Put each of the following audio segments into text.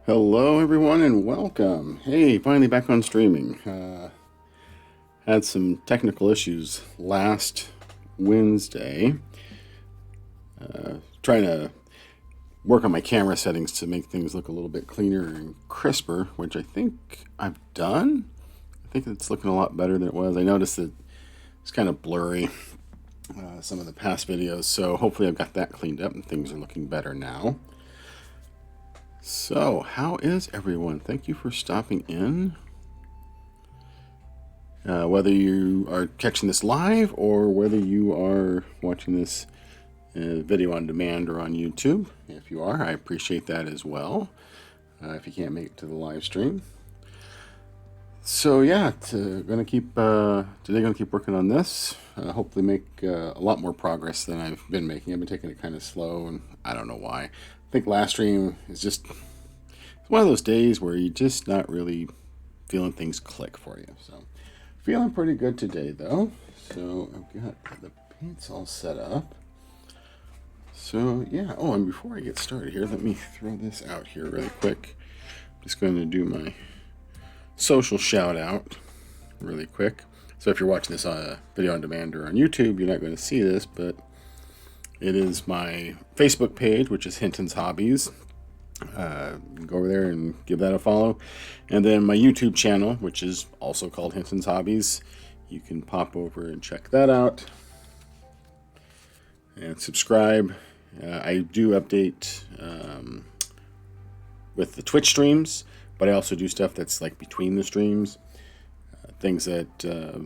Hello, everyone, and welcome. Hey, finally back on streaming. Had some technical issues last Wednesday. Trying to work on my camera settings to make things look a little bit cleaner and crisper, which I think I've done. I think it's looking a lot better than it was. I noticed that it's kind of blurry, some of the past videos, so hopefully I've got that cleaned up and things are looking better now. So, how is everyone? Thank you for stopping in. Whether you are catching this live or whether you are watching this video on demand or on YouTube. If you are, I appreciate that as well. If you can't make it to the live stream. So yeah, gonna keep working on this. Hopefully make a lot more progress than I've been making. I've been taking it kind of slow, and I don't know why. I think last stream is just one of those days where you're just not really feeling things click for you. So feeling pretty good today though. So I've got the paints all set up. So yeah, oh, and before I get started here, let me throw this out here really quick. I'm just going to do my social shout out really quick. So if you're watching this video on demand or on YouTube, you're not going to see this, but it is my Facebook page, which is Hinton's Hobbies. Go over there and give that a follow. And then my YouTube channel, which is also called Hinton's Hobbies. You can pop over and check that out. And subscribe. I do update with the Twitch streams, but I also do stuff that's like between the streams. Things that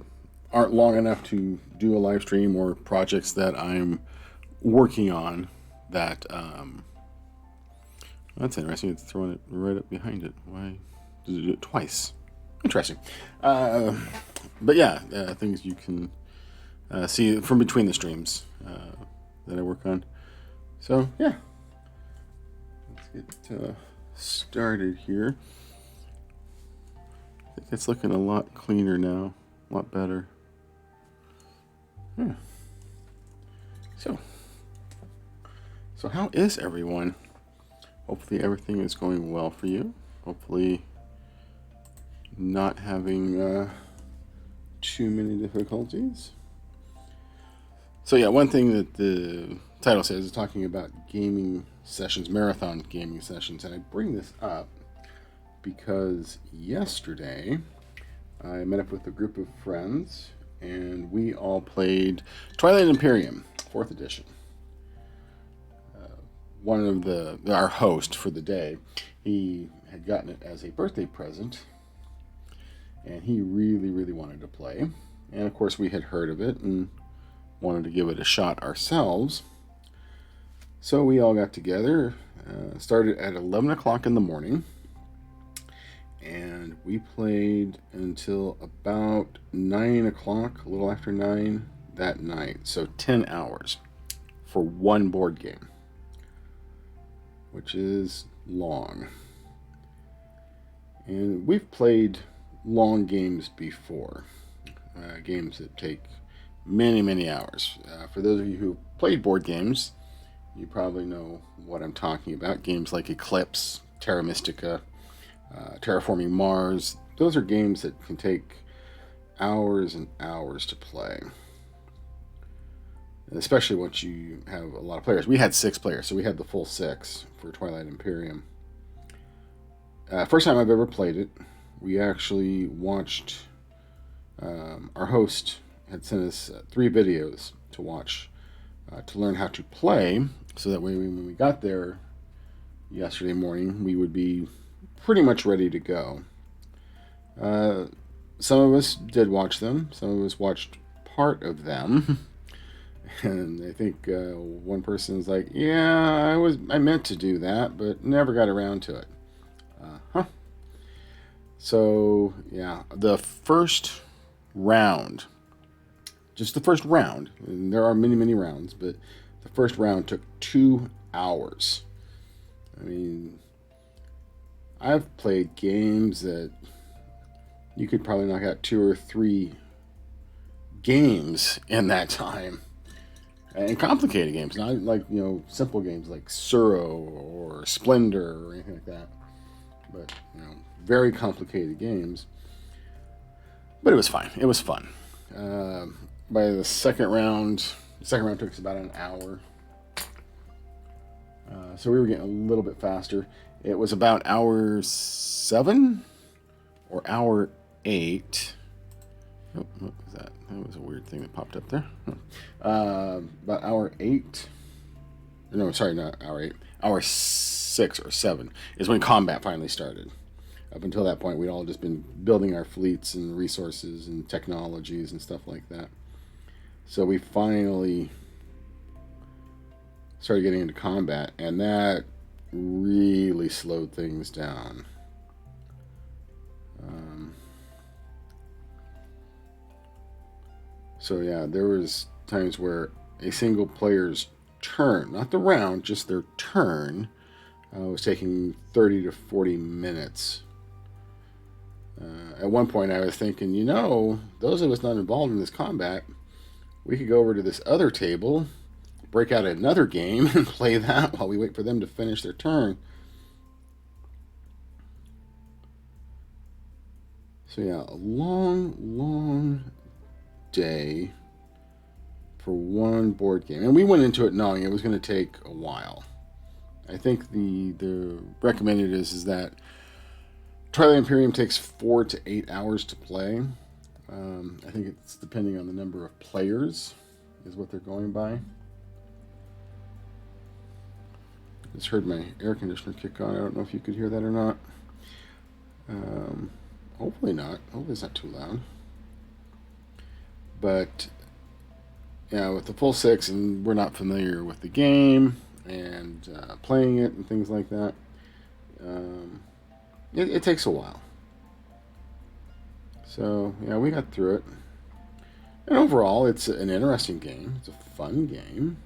aren't long enough to do a live stream, or projects that I'm working on that that's interesting. It's throwing it right up behind it. Why does it do it twice? Interesting. But yeah, things you can see from between the streams that I work on. So yeah, let's get started here. I think it's looking a lot cleaner now, a lot better. Yeah. So how is everyone? Hopefully everything is going well for you. Hopefully not having too many difficulties. So yeah, one thing that the title says is talking about gaming sessions, marathon gaming sessions, and I bring this up because yesterday I met up with a group of friends and we all played Twilight Imperium, 4th edition. One of our host for the day, he had gotten it as a birthday present, and he really wanted to play. And of course we had heard of it and wanted to give it a shot ourselves. So we all got together, started at 11 o'clock in the morning, and we played until about 9 o'clock, a little after 9 that night. So 10 hours for one board game, which is long. And we've played long games before, games that take many hours. For those of you who played board games, you probably know what I'm talking about. Games like Eclipse, Terra Mystica, Terraforming Mars. Those are games that can take hours and hours to play, especially once you have a lot of players. We had 6 players, so we had the full 6 for Twilight Imperium. First time I've ever played it. We actually watched, our host had sent us 3 videos to watch to learn how to play, so that way when we got there yesterday morning, we would be pretty much ready to go. Some of us did watch them. Some of us watched part of them. And I think one person's like, yeah, I meant to do that, but never got around to it. So, yeah, the first round, just the first round, and there are many rounds, but the first round took 2 hours. I mean, I've played games that you could probably knock out 2 or 3 games in that time. And complicated games, not like, simple games like Suro or Splendor or anything like that. but very complicated games. But it was fine. It was fun. By the second round took us about an hour. So we were getting a little bit faster. It was about hour 7 or hour 8. Oh, what was that? That was a weird thing that popped up there. About hour 8. No, sorry, not hour 8. Hour 6 or 7 is when combat finally started. Up until that point, we'd all just been building our fleets and resources and technologies and stuff like that. So we finally started getting into combat, and that really slowed things down. So yeah, there was times where a single player's turn, not the round, just their turn, was taking 30 to 40 minutes. At one point I was thinking, those of us not involved in this combat, we could go over to this other table, break out another game, and play that while we wait for them to finish their turn. So yeah, a long, long day for one board game. And we went into it knowing it was going to take a while. I think the recommended is that Twilight Imperium takes 4 to 8 hours to play. I think it's depending on the number of players is what they're going by. Just heard my air conditioner kick on. I don't know if you could hear that or not. Hopefully not. Hopefully it's not too loud. But yeah, with the full 6, and we're not familiar with the game and playing it and things like that, it takes a while. So yeah, we got through it, and overall, it's an interesting game. It's a fun game.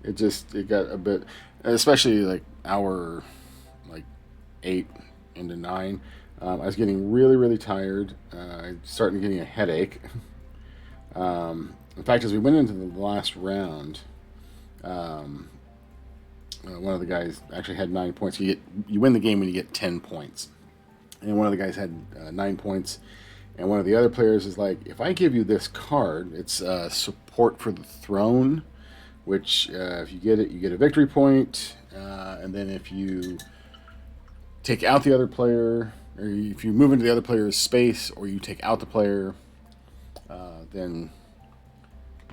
It got a bit, especially like hour 8 into 9. I was getting really, really tired. Starting getting a headache. In fact, as we went into the last round, one of the guys actually had 9 points. You win the game when you get 10 points. And one of the guys had 9 points. And one of the other players is like, if I give you this card, it's support for the throne, which if you get it, you get a victory point. And then if you take out the other player, or if you move into the other player's space, or you take out the player, then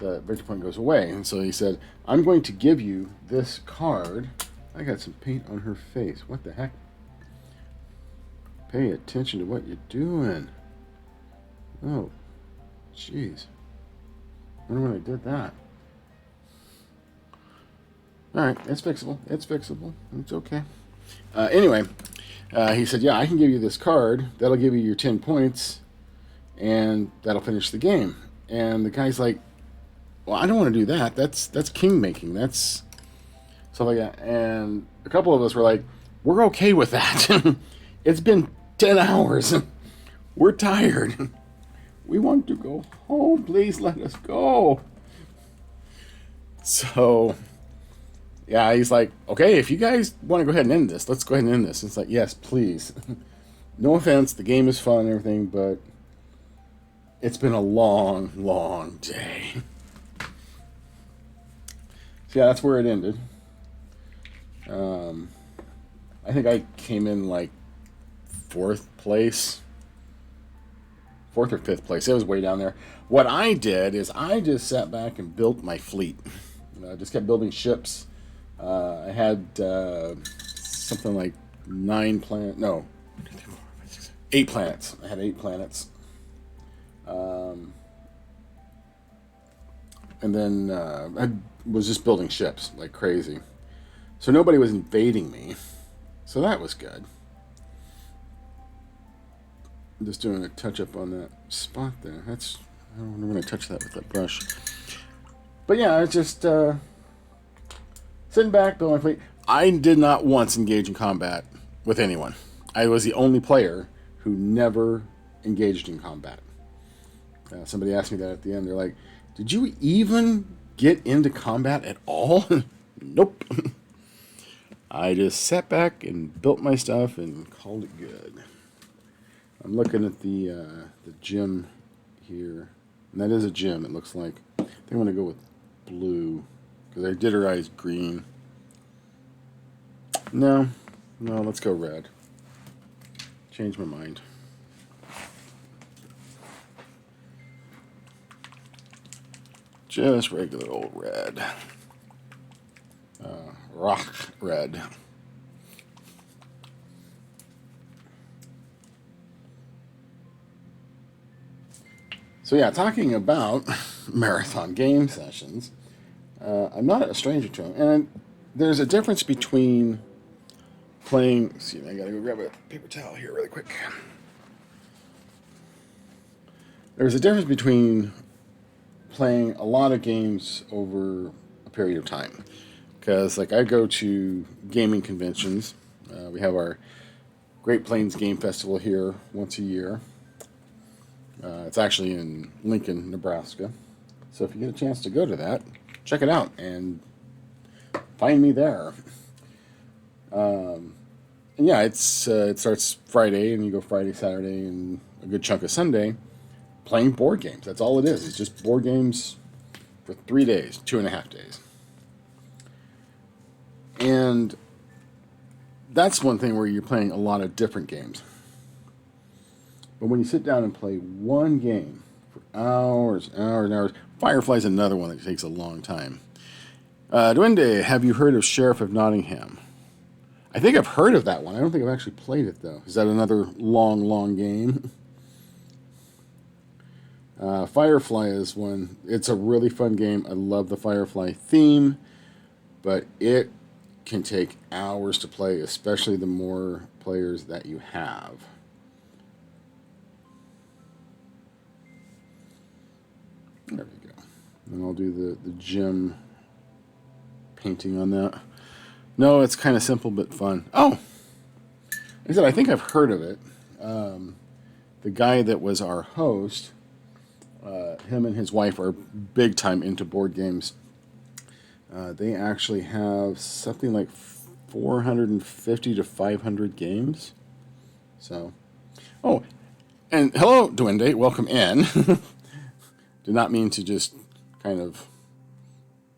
the victory point goes away. And so he said, I'm going to give you this card. I got some paint on her face. What the heck? Pay attention to what you're doing. Oh, jeez. I wonder when I did that. Alright, it's fixable. It's fixable. It's okay. Anyway, he said, yeah, I can give you this card. That'll give you your 10 points, and that'll finish the game. And the guy's like, well, I don't want to do that. That's king making. That's stuff like that. And a couple of us were like, we're okay with that. It's been 10 hours. We're tired. We want to go home. Please let us go. So, yeah, he's like, okay, if you guys want to go ahead and end this, let's go ahead and end this. It's like, yes, please. No offense, the game is fun and everything, but it's been a long, long day. So yeah, that's where it ended. I think I came in like 4th place. 4th or 5th place. It was way down there. What I did is I just sat back and built my fleet. I just kept building ships. I had something like 8 planets. I had 8 planets. And then I was just building ships like crazy. So nobody was invading me. So that was good. I'm just doing a touch-up on that spot there. I'm going to touch that with that brush. But yeah, I was just sitting back, building my fleet. I did not once engage in combat with anyone. I was the only player who never engaged in combat. Somebody asked me that at the end. They're like, did you even get into combat at all? Nope. I just sat back and built my stuff and called it good. I'm looking at the gym here, and that is a gym. It looks like. I think I'm gonna go with blue because I did her eyes green. No, let's go red. Change my mind. Just regular old red. Rock red. So yeah, talking about marathon game sessions, I'm not a stranger to them. And there's a difference between playing... Excuse me, I gotta go grab a paper towel here really quick. There's a difference between playing a lot of games over a period of time. Because, like, I go to gaming conventions. We have our Great Plains Game Festival here once a year. It's actually in Lincoln, Nebraska. So if you get a chance to go to that, check it out and find me there. And yeah, it starts Friday, and you go Friday, Saturday, and a good chunk of Sunday playing board games. That's all it is. It's just board games for 3 days, 2.5 days. And that's one thing where you're playing a lot of different games. But when you sit down and play one game for hours, hours, and hours, Firefly's another one that takes a long time. Duende, have you heard of Sheriff of Nottingham? I think I've heard of that one. I don't think I've actually played it, though. Is that another long, long game? Firefly is one. It's a really fun game. I love the Firefly theme, but it can take hours to play, especially the more players that you have. There we go. And I'll do the gym painting on that. No, it's kind of simple but fun. Oh! I said, I think I've heard of it. The guy that was our host, him and his wife are big time into board games. They actually have something like 450 to 500 games. So, oh, and hello, Duende, welcome in. Did not mean to just kind of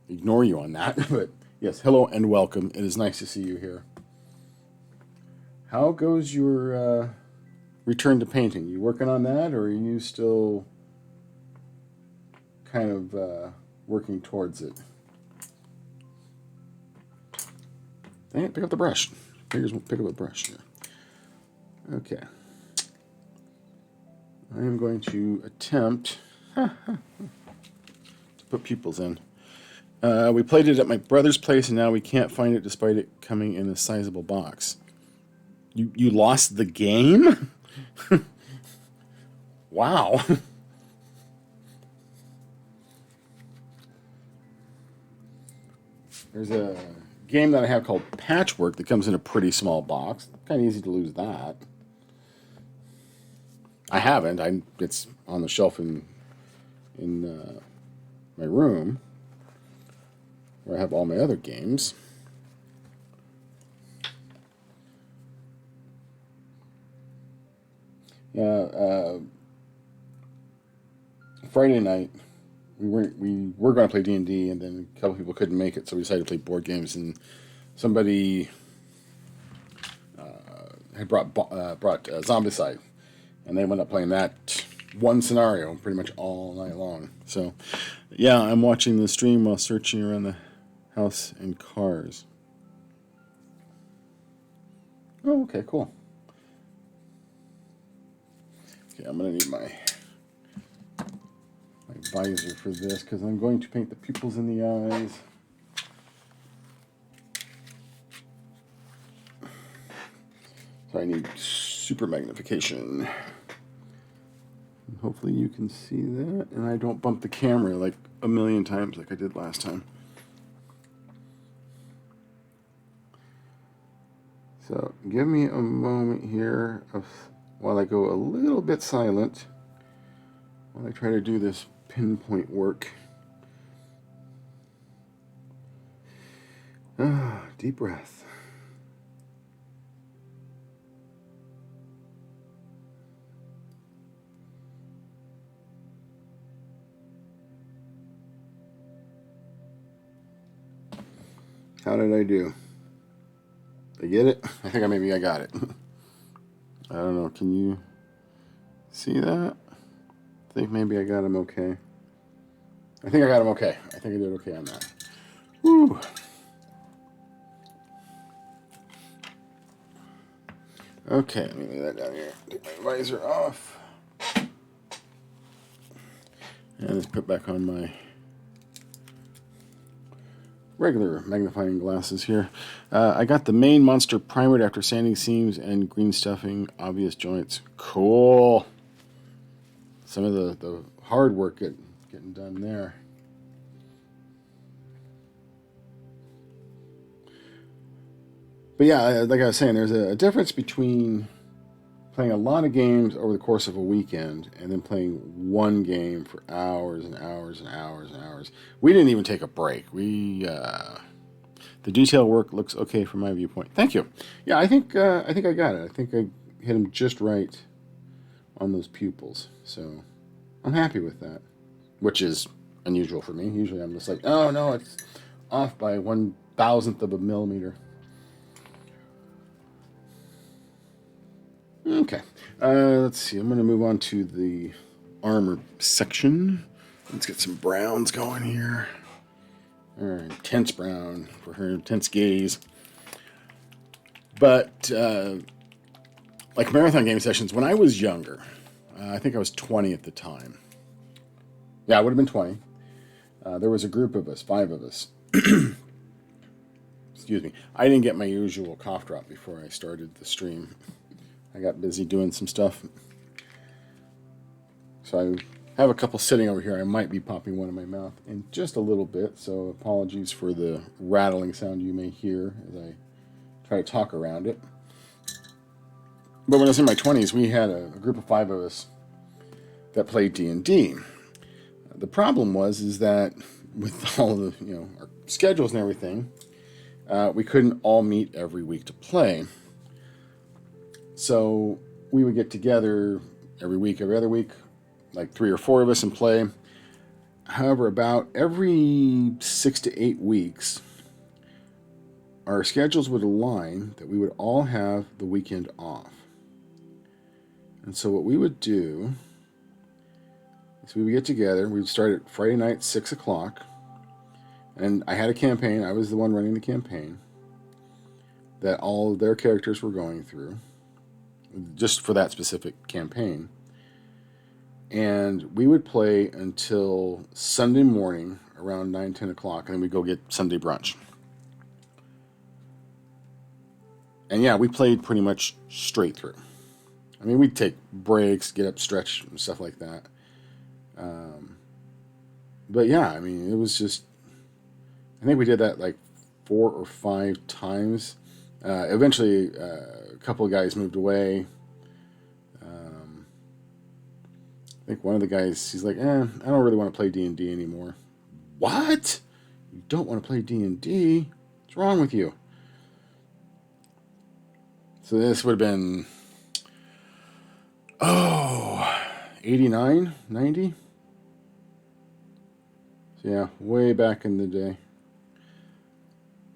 ignore you on that, but yes, hello and welcome. It is nice to see you here. How goes your return to painting? You working on that, or are you still kind of working towards it? Dang it, pick up the brush. Pick up the brush here. Okay. I am going to attempt to put pupils in. We played it at my brother's place, and now we can't find it despite it coming in a sizable box. You lost the game? Wow. There's a game that I have called Patchwork that comes in a pretty small box. Kind of easy to lose that. I haven't. It's on the shelf in my room where I have all my other games. Friday night we were going to play D&D, and then a couple people couldn't make it, so we decided to play board games. And somebody had brought Zombicide, and they went up playing that one scenario pretty much all night long. So, yeah, I'm watching the stream while searching around the house and cars. Oh, okay, cool. Okay, I'm going to need my visor for this because I'm going to paint the pupils in the eyes. So I need super magnification. And hopefully you can see that, and I don't bump the camera like a million times like I did last time. So give me a moment here while I go a little bit silent while I try to do this pinpoint work. Deep breath. How did I do? Did I get it? I think maybe I got it. I don't know. Can you see that? I think maybe I got him okay. I think I got him okay. I think I did okay on that. Woo. Okay, let me lay that down here. Take my visor off. And let's put back on my regular magnifying glasses here. I got the main monster primered after sanding seams and green stuffing obvious joints. Cool. Some of the hard work getting done there. But yeah, like I was saying, there's a difference between playing a lot of games over the course of a weekend and then playing one game for hours and hours and hours and hours. We didn't even take a break. The detail work looks okay from my viewpoint. Thank you. Yeah, I think I got it. I think I hit him just right on those pupils. So I'm happy with that, which is unusual for me. Usually I'm just like, oh no, it's off by 1,000th of a millimeter. Okay, let's see. I'm going to move on to the armor section. Let's get some browns going here. Intense brown for her intense gaze. But like marathon game sessions, when I was younger, I think I was 20 at the time. Yeah, I would have been 20. There was a group of us, 5 of us. Excuse me. I didn't get my usual cough drop before I started the stream. I got busy doing some stuff. So I have a couple sitting over here. I might be popping one in my mouth in just a little bit. So apologies for the rattling sound you may hear as I try to talk around it. But when I was in my 20s, we had a group of 5 of us that played D&D. The problem is that with all the, our schedules and everything, we couldn't all meet every week to play. So we would get together every week, every other week, like 3 or 4 of us and play. However, about every 6 to 8 weeks, our schedules would align that we would all have the weekend off. And so what we would do is we would get together. We would start at Friday night, 6 o'clock. And I had a campaign. I was the one running the campaign that all of their characters were going through, just for that specific campaign. And we would play until Sunday morning around 9, 10 o'clock, and then we'd go get Sunday brunch. And yeah, we played pretty much straight through. I mean, we'd take breaks, get up, stretch, and stuff like that. But yeah, I mean, it was just, I think we did that like 4 or 5 times. Eventually, a couple of guys moved away. I think one of the guys, he's like, I don't really want to play D&D anymore. What? You don't want to play D&D? What's wrong with you? So this would have been, 89, 90? So yeah, way back in the day.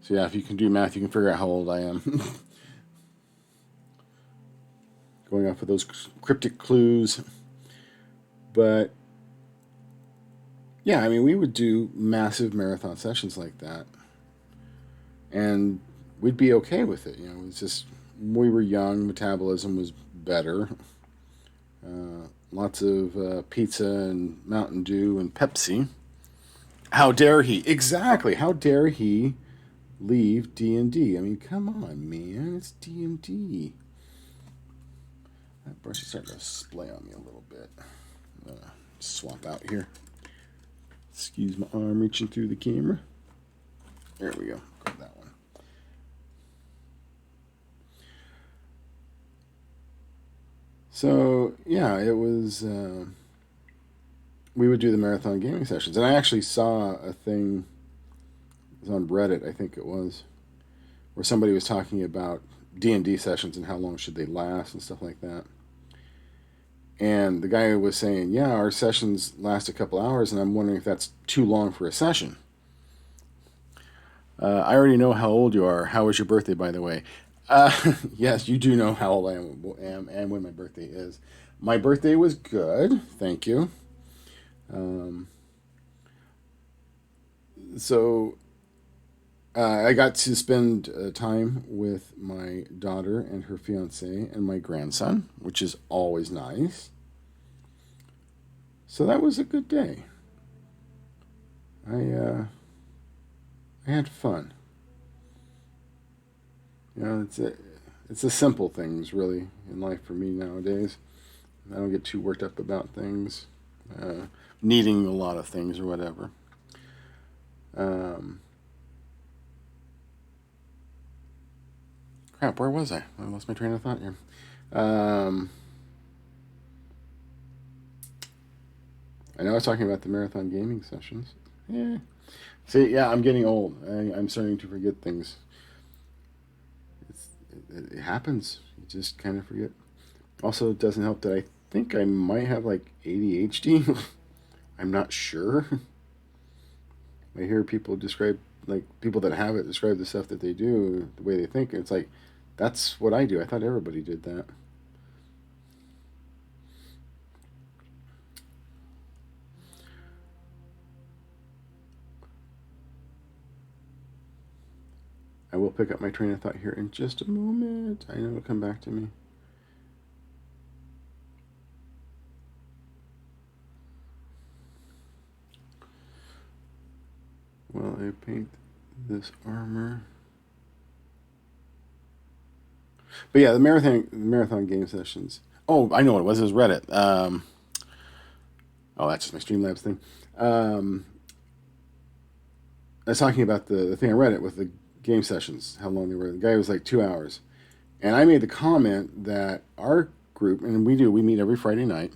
So yeah, if you can do math, you can figure out how old I am. Going off of those cryptic clues. But yeah, I mean, we would do massive marathon sessions like that. And we'd be okay with it. It was just, we were young, metabolism was better. Lots of pizza and Mountain Dew and Pepsi. How dare he? Exactly. How dare he leave D&D? I mean, come on, man. It's D&D. That brush is starting to splay on me a little bit. I'm going to swap out here. Excuse my arm reaching through the camera. There we go. Grab that one. So, yeah, it was... we would do the marathon gaming sessions. And I actually saw a thing, it was on Reddit, I think it was, where somebody was talking about D&D sessions and how long should they last and stuff like that. And the guy was saying, yeah, our sessions last a couple hours, and I'm wondering if that's too long for a session. I already know how old you are. How was your birthday, by the way? Yes, you do know how old I am and when my birthday is. My birthday was good, thank you. Um, so I got to spend time with my daughter and her fiance and my grandson, which is always nice. So that was a good day. I uh, I had fun. It's the simple things really in life for me nowadays. I don't get too worked up about things, uh, needing a lot of things or whatever. Um, Crap, where was I? I lost my train of thought here. Um, I know I was talking about the marathon gaming sessions. Yeah. See, yeah, I'm getting old. I'm starting to forget things. It happens. You just kind of forget. Also, it doesn't help that I think I might have like ADHD. I'm not sure. I hear people describe, like people that have it describe the stuff that they do, the way they think. And it's like, that's what I do. I thought everybody did that. I will pick up my train of thought here in just a moment. I know it'll come back to me. Well, I paint this armor. But yeah, the marathon game sessions. Oh, I know what it was. It was Reddit. Oh, that's just my Streamlabs thing. Um, I was talking about the thing on Reddit with the game sessions, how long they were. The guy was like 2 hours. And I made the comment that our group, and we meet every Friday night.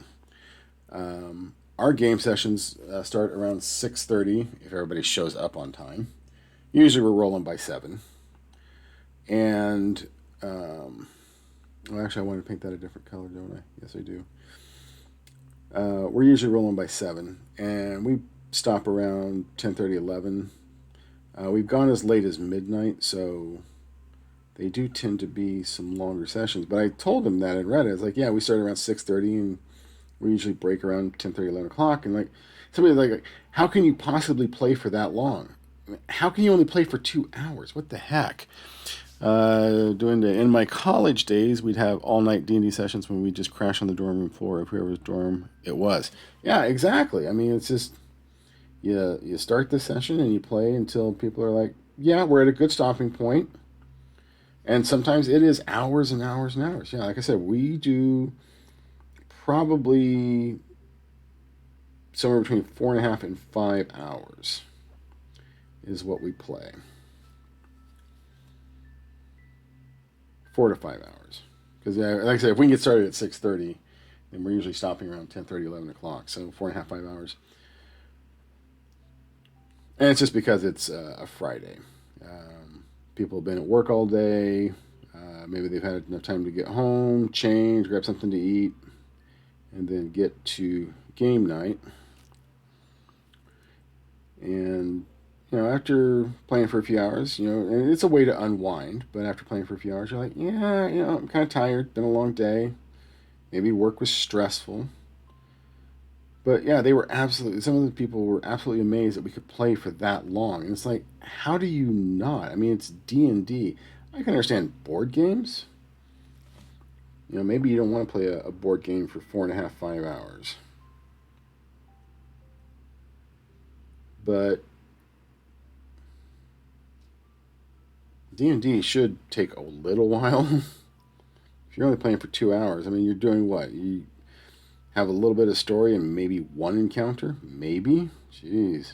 Our game sessions start around 6:30 if everybody shows up on time. Usually we're rolling by 7. And, well, actually, I want to paint that a different color, don't I? Yes, I do. We're usually rolling by 7. And we stop around 10:30, 11. We've gone as late as midnight, so they do tend to be some longer sessions. But I told them that in Reddit. It's like, yeah, we start around 6:30, and we usually break around 10:30, 11 o'clock. And like somebody's like, how can you possibly play for that long? How can you only play for 2 hours? What the heck? In my college days, we'd have all night D&D sessions when we just crash on the dorm room floor of whoever's dorm it was. Yeah, exactly. I mean, it's just you start the session and you play until people are like, yeah, we're at a good stopping point. And sometimes it is hours and hours and hours. Yeah, like I said, we do probably somewhere between 4.5 and 5 hours is what we play. 4 to 5 hours. Because yeah, like I said, if we can get started at 6:30, then we're usually stopping around 10:30, 11 o'clock. So 4.5, 5 hours. And it's just because it's a Friday. People have been at work all day. Maybe they've had enough time to get home, change, grab something to eat, and then get to game night. And after playing for a few hours, and it's a way to unwind. But after playing for a few hours, you're like, yeah, I'm kind of tired. Been a long day. Maybe work was stressful. But yeah, some of the people were absolutely amazed that we could play for that long. And it's like, how do you not? I mean, it's D&D. I can understand board games. Maybe you don't want to play a board game for 4.5, 5 hours. But D&D should take a little while. If you're only playing for 2 hours, I mean, you're doing what? You have a little bit of story and maybe one encounter? Maybe? Jeez.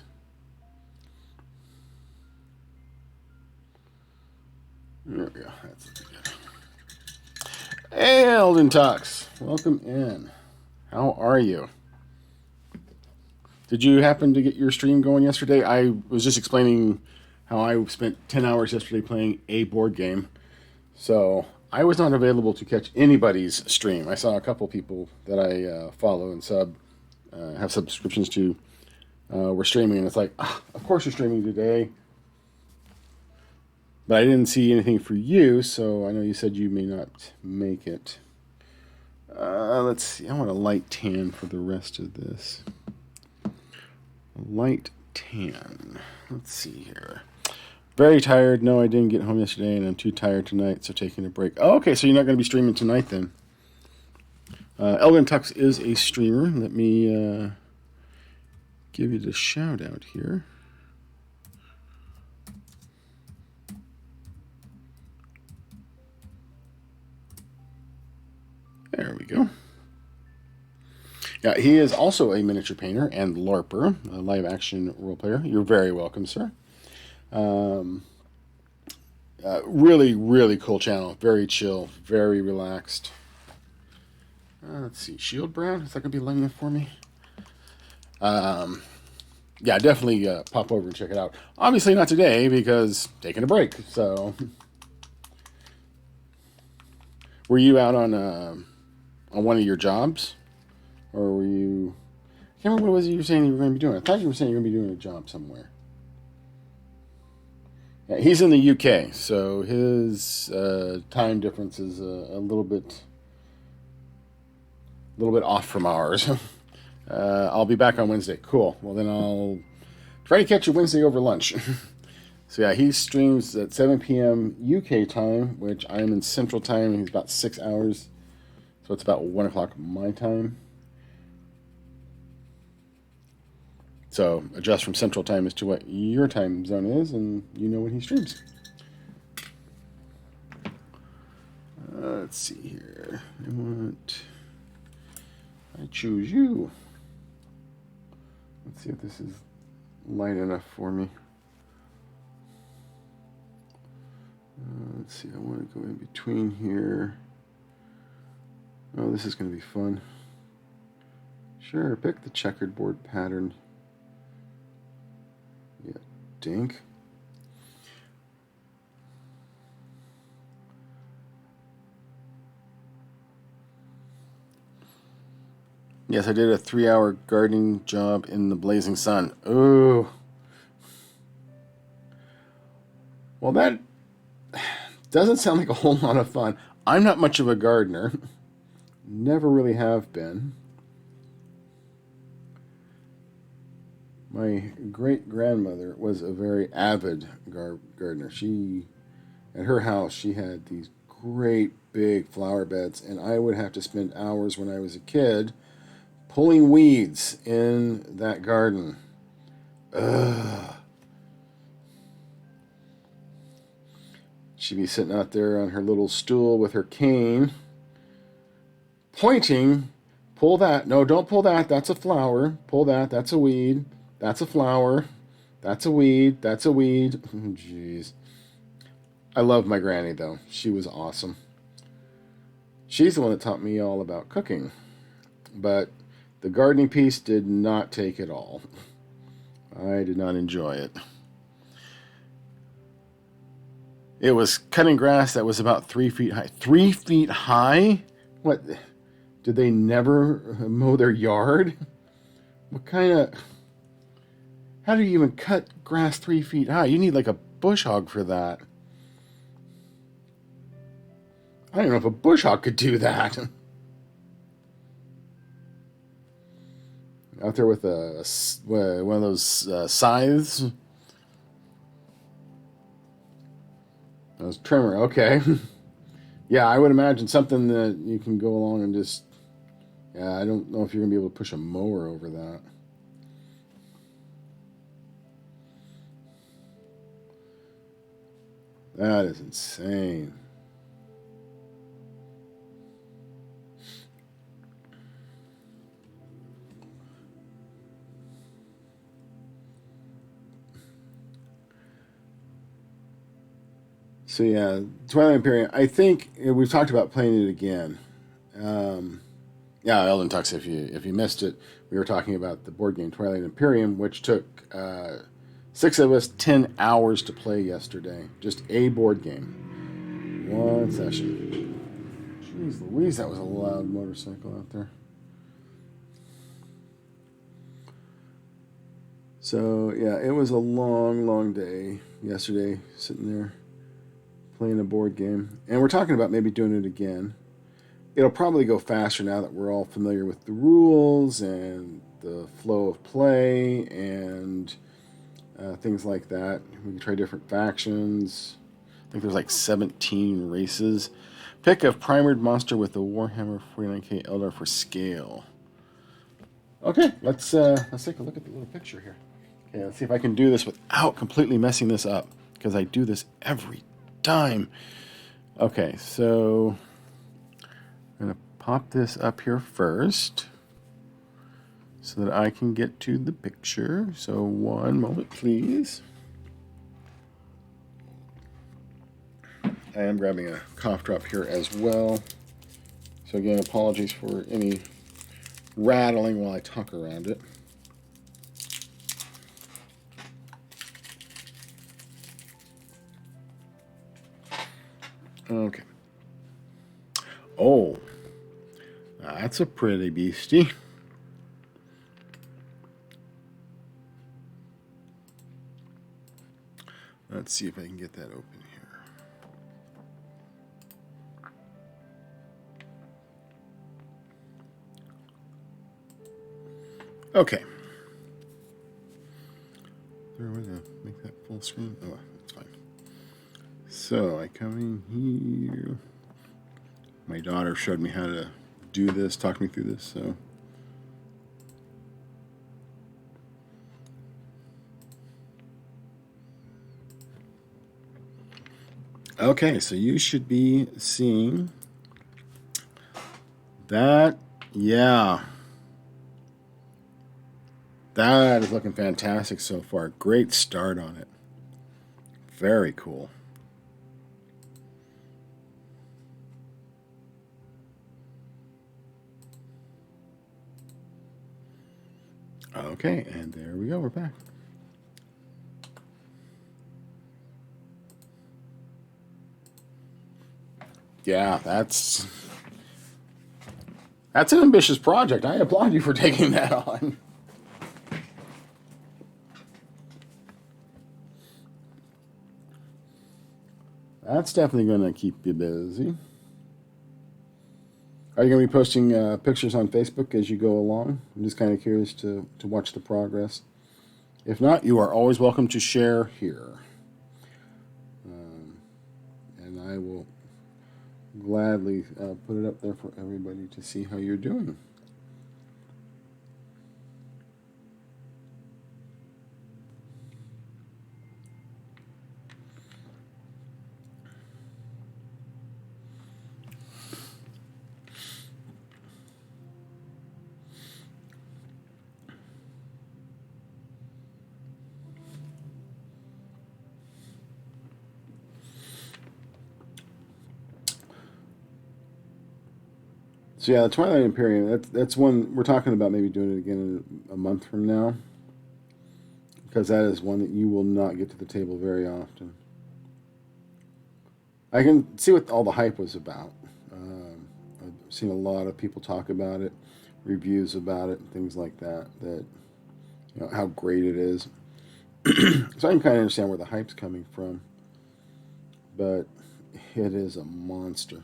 There we go. That's good. Hey, Elden Talks. Welcome in. How are you? Did you happen to get your stream going yesterday? I was just explaining how I spent 10 hours yesterday playing a board game. So I was not available to catch anybody's stream. I saw a couple people that I follow and have subscriptions to were streaming, and it's like, of course you're streaming today. But I didn't see anything for you, so I know you said you may not make it. Let's see. I want a light tan for the rest of this. Light tan. Let's see here. Very tired. No, I didn't get home yesterday, and I'm too tired tonight, so taking a break. Oh, okay, so you're not going to be streaming tonight then. Elden Tux is a streamer. Let me give you the shout out here. There we go. Yeah, he is also a miniature painter and LARPer, a live action role player. You're very welcome, sir. Really, really cool channel. Very chill, very relaxed. Let's see, Shield Brown, is that going to be lighting up for me? Yeah, definitely pop over and check it out. Obviously not today because taking a break. So, were you out on one of your jobs, or were you? I can't remember what it was you were saying you were going to be doing. I thought you were saying you were going to be doing a job somewhere. Yeah, he's in the UK, so his time difference is a little bit off from ours. I'll be back on Wednesday. Cool. Well, then I'll try to catch you Wednesday over lunch. So yeah, he streams at 7 p.m. UK time, which I am in Central Time, and he's about 6 hours. So it's about 1 o'clock my time. So adjust from Central Time as to what your time zone is, and you know when he streams. Let's see here. I choose you. Let's see if this is light enough for me. Let's see, I want to go in between here. Oh, this is going to be fun. Sure, pick the checkered board pattern. Yeah, dink. Yes, I did a 3-hour gardening job in the blazing sun. Ooh. Well, that doesn't sound like a whole lot of fun. I'm not much of a gardener. Never really have been. My great-grandmother was a very avid gardener. At her house, she had these great big flower beds, and I would have to spend hours when I was a kid pulling weeds in that garden. Ugh. She'd be sitting out there on her little stool with her cane, pointing, pull that. No, don't pull that. That's a flower. Pull that. That's a weed. That's a flower. That's a weed. That's a weed. Jeez. I love my granny, though. She was awesome. She's the one that taught me all about cooking. But the gardening piece did not take it all. I did not enjoy it. It was cutting grass that was about 3 feet high. 3 feet high? What? Did they never mow their yard? What kind of... How do you even cut grass 3 feet high? You need like a bush hog for that. I don't know if a bush hog could do that. Out there with one of those scythes. Those trimmer, okay. Yeah, I would imagine something that you can go along and just... Yeah, I don't know if you're going to be able to push a mower over that. That is insane. So yeah, Twilight Imperium. I think we've talked about playing it again. Yeah, Elden Tux. If you missed it, we were talking about the board game Twilight Imperium, which took 6 of us 10 hours to play yesterday. Just a board game, one session. Jeez Louise, that was a loud motorcycle out there. So yeah, it was a long, long day yesterday, sitting there playing a board game. And we're talking about maybe doing it again. It'll probably go faster now that we're all familiar with the rules and the flow of play and things like that. We can try different factions. I think there's like 17 races. Pick a primered monster with the Warhammer 49k Eldar for scale. Okay, let's take a look at the little picture here. Okay, let's see if I can do this without completely messing this up, because I do this every time. Okay, so I'm going to pop this up here first so that I can get to the picture. So one moment, please. I am grabbing a cough drop here as well. So again, apologies for any rattling while I talk around it. Okay. Oh, that's a pretty beastie. Let's see if I can get that open here. Okay. Is there a way to make that full screen? Oh, that's fine. So I come in here. My daughter showed me how to do this, talk me through this, so. Okay, so you should be seeing that. Yeah. That is looking fantastic so far. Great start on it. Very cool. Okay, and there we go. We're back. Yeah, that's an ambitious project. I applaud you for taking that on. That's definitely going to keep you busy. Are you going to be posting pictures on Facebook as you go along? I'm just kind of curious to watch the progress. If not, you are always welcome to share here. And I will gladly put it up there for everybody to see how you're doing. So yeah, the Twilight Imperium, that's one we're talking about maybe doing it again in a month from now. Because that is one that you will not get to the table very often. I can see what all the hype was about. I've seen a lot of people talk about it, reviews about it, and things like that, how great it is. So I can kind of understand where the hype's coming from. But it is a monster.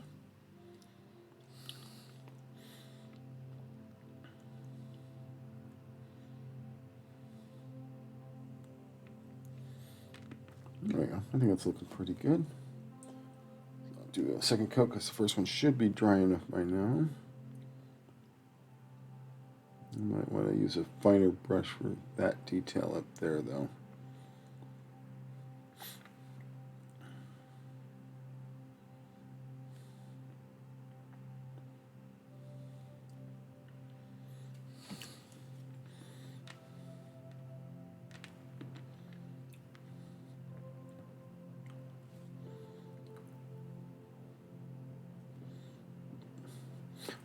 There we go. I think that's looking pretty good. I'll do a second coat because the first one should be dry enough by now. I might want to use a finer brush for that detail up there, though.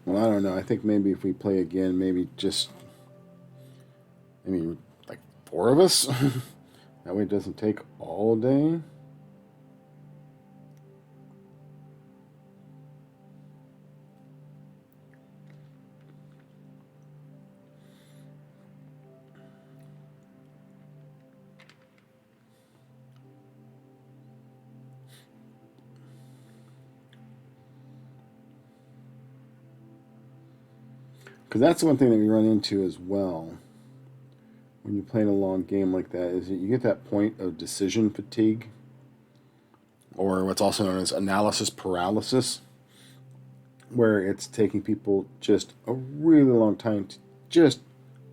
Well, I don't know. I think maybe if we play again, maybe like 4 of us. That way it doesn't take all day. Because that's the one thing that we run into as well when you're playing a long game like that, is that you get that point of decision fatigue, or what's also known as analysis paralysis, where it's taking people just a really long time to just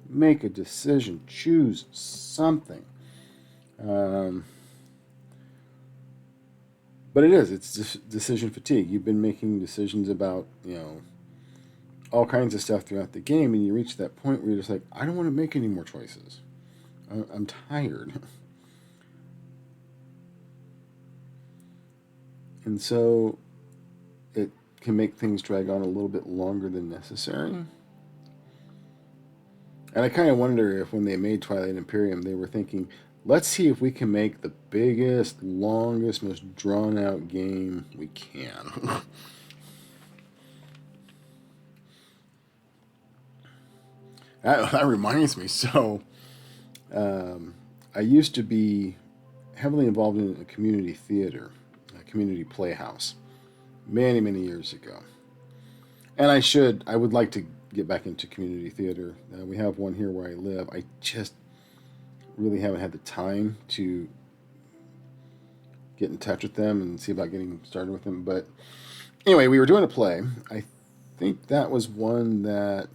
make a decision, choose something. But it's decision fatigue. You've been making decisions about, all kinds of stuff throughout the game, and you reach that point where you're just like, I don't want to make any more choices. I'm tired. And so it can make things drag on a little bit longer than necessary. And I kind of wonder if when they made Twilight Imperium, they were thinking, let's see if we can make the biggest, longest, most drawn-out game we can. That reminds me. So, I used to be heavily involved in a community theater, a community playhouse, many, many years ago. And I would like to get back into community theater. We have one here where I live. I just really haven't had the time to get in touch with them and see about getting started with them. But anyway, we were doing a play. I think that was one that...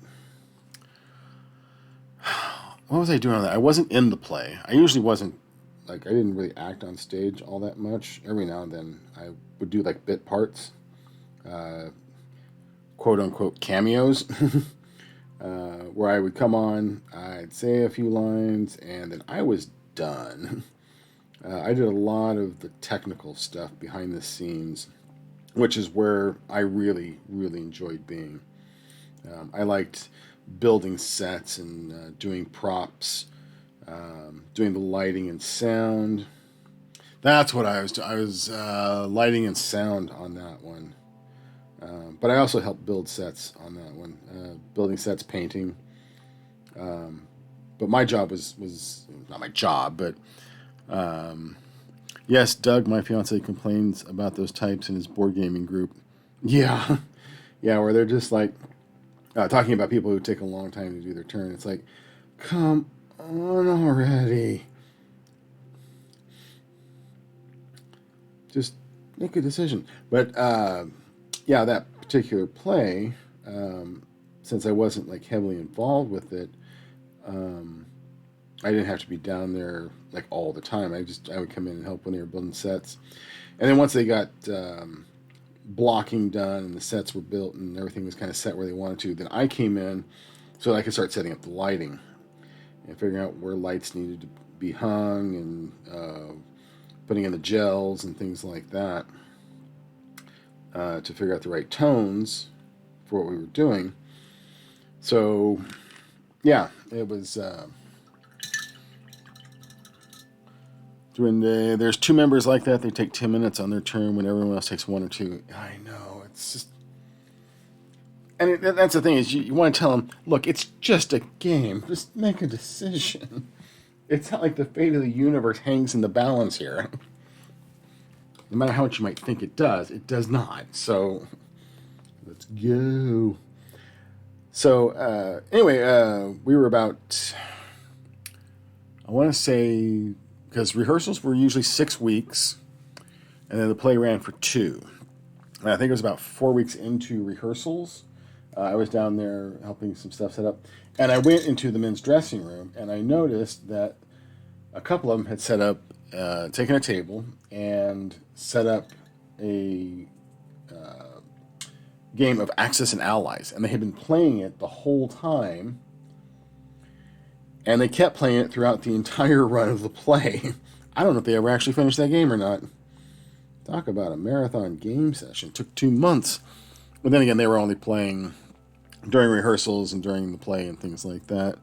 What was I doing on that? I wasn't in the play. I usually wasn't, I didn't really act on stage all that much. Every now and then I would do bit parts, quote unquote cameos, where I would come on, I'd say a few lines, and then I was done. I did a lot of the technical stuff behind the scenes, which is where I really, really enjoyed being. I liked building sets and doing props, doing the lighting and sound. That's what I was doing. I was lighting and sound on that one. But I also helped build sets on that one. Building sets, painting. But my job was not my job, but yes, Doug, my fiance, complains about those types in his board gaming group. Yeah. Yeah, where they're just talking about people who take a long time to do their turn. It's like, come on already. Just make a decision. But, yeah, that particular play, since I wasn't heavily involved with it, I didn't have to be down there all the time. I would come in and help when they were building sets. And then once they got blocking done and the sets were built and everything was kind of set where they wanted to, then I came in so that I could start setting up the lighting and figuring out where lights needed to be hung and putting in the gels and things like that to figure out the right tones for what we were doing. So yeah, it was there's two members like that. They take 10 minutes on their turn when everyone else takes 1 or 2. I know, it's just... And that's the thing, is you want to tell them, look, it's just a game. Just make a decision. It's not like the fate of the universe hangs in the balance here. No matter how much you might think it does not. So, let's go. So, anyway, we were about... I want to say... Because rehearsals were usually 6 weeks, and then the play ran for 2. And I think it was about 4 weeks into rehearsals. I was down there helping some stuff set up. And I went into the men's dressing room, and I noticed that a couple of them had set up, taken a table, and set up a game of Axis and Allies. And they had been playing it the whole time. And they kept playing it throughout the entire run of the play. I don't know if they ever actually finished that game or not. Talk about a marathon game session. It took 2 months. But then again, they were only playing during rehearsals and during the play and things like that.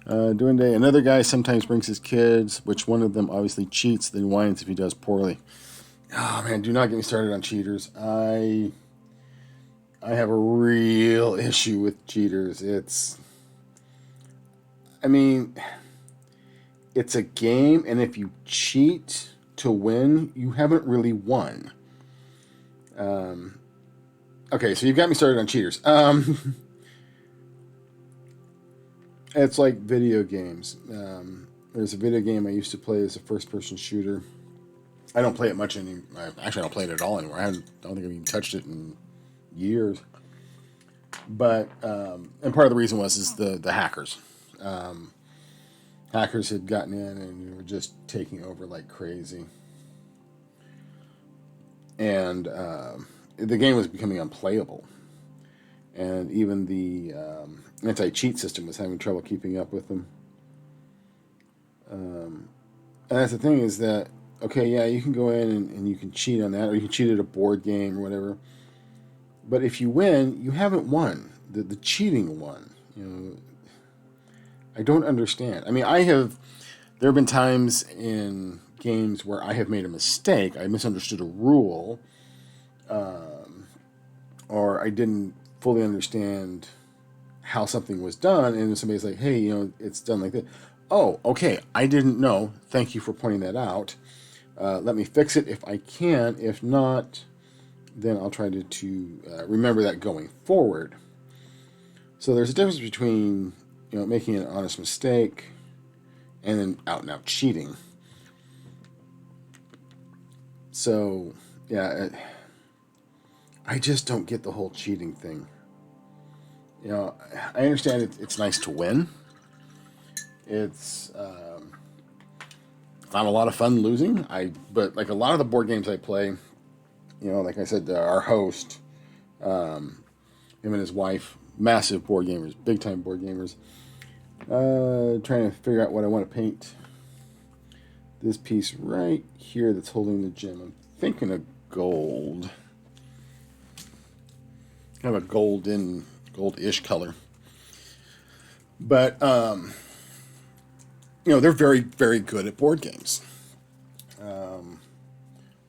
Doing day. Another guy sometimes brings his kids, which one of them obviously cheats, then whines if he does poorly. Oh man, do not get me started on cheaters. I have a real issue with cheaters. It's a game, and if you cheat to win, you haven't really won. Okay, so you got me started on cheaters. It's like video games. There's a video game I used to play as a first-person shooter. I don't play it much anymore. Actually, I don't play it at all anymore. I don't think I've even touched it in years. But and part of the reason is the hackers. Hackers had gotten in and were just taking over like crazy. And the game was becoming unplayable. And even the anti-cheat system was having trouble keeping up with them. And that's the thing is that, okay, yeah, you can go in and you can cheat on that, or you can cheat at a board game or whatever. But if you win, you haven't won. The cheating won. You know, I don't understand. I mean, there have been times in games where I have made a mistake. I misunderstood a rule, or I didn't fully understand how something was done, and somebody's like, hey, you know, it's done like that. Oh, okay, I didn't know. Thank you for pointing that out. Let me fix it if I can. If not, then I'll try to remember that going forward. So there's a difference between, you know, making an honest mistake and then out and out cheating. So, yeah, I just don't get the whole cheating thing. You know, I understand it's nice to win. It's not a lot of fun losing. But like a lot of the board games I play, you know, like I said, our host, him and his wife, massive board gamers, big time board gamers. Trying to figure out what I want to paint. This piece right here that's holding the gem. I'm thinking of gold. Kind of a goldish color. But, you know, they're very, very good at board games.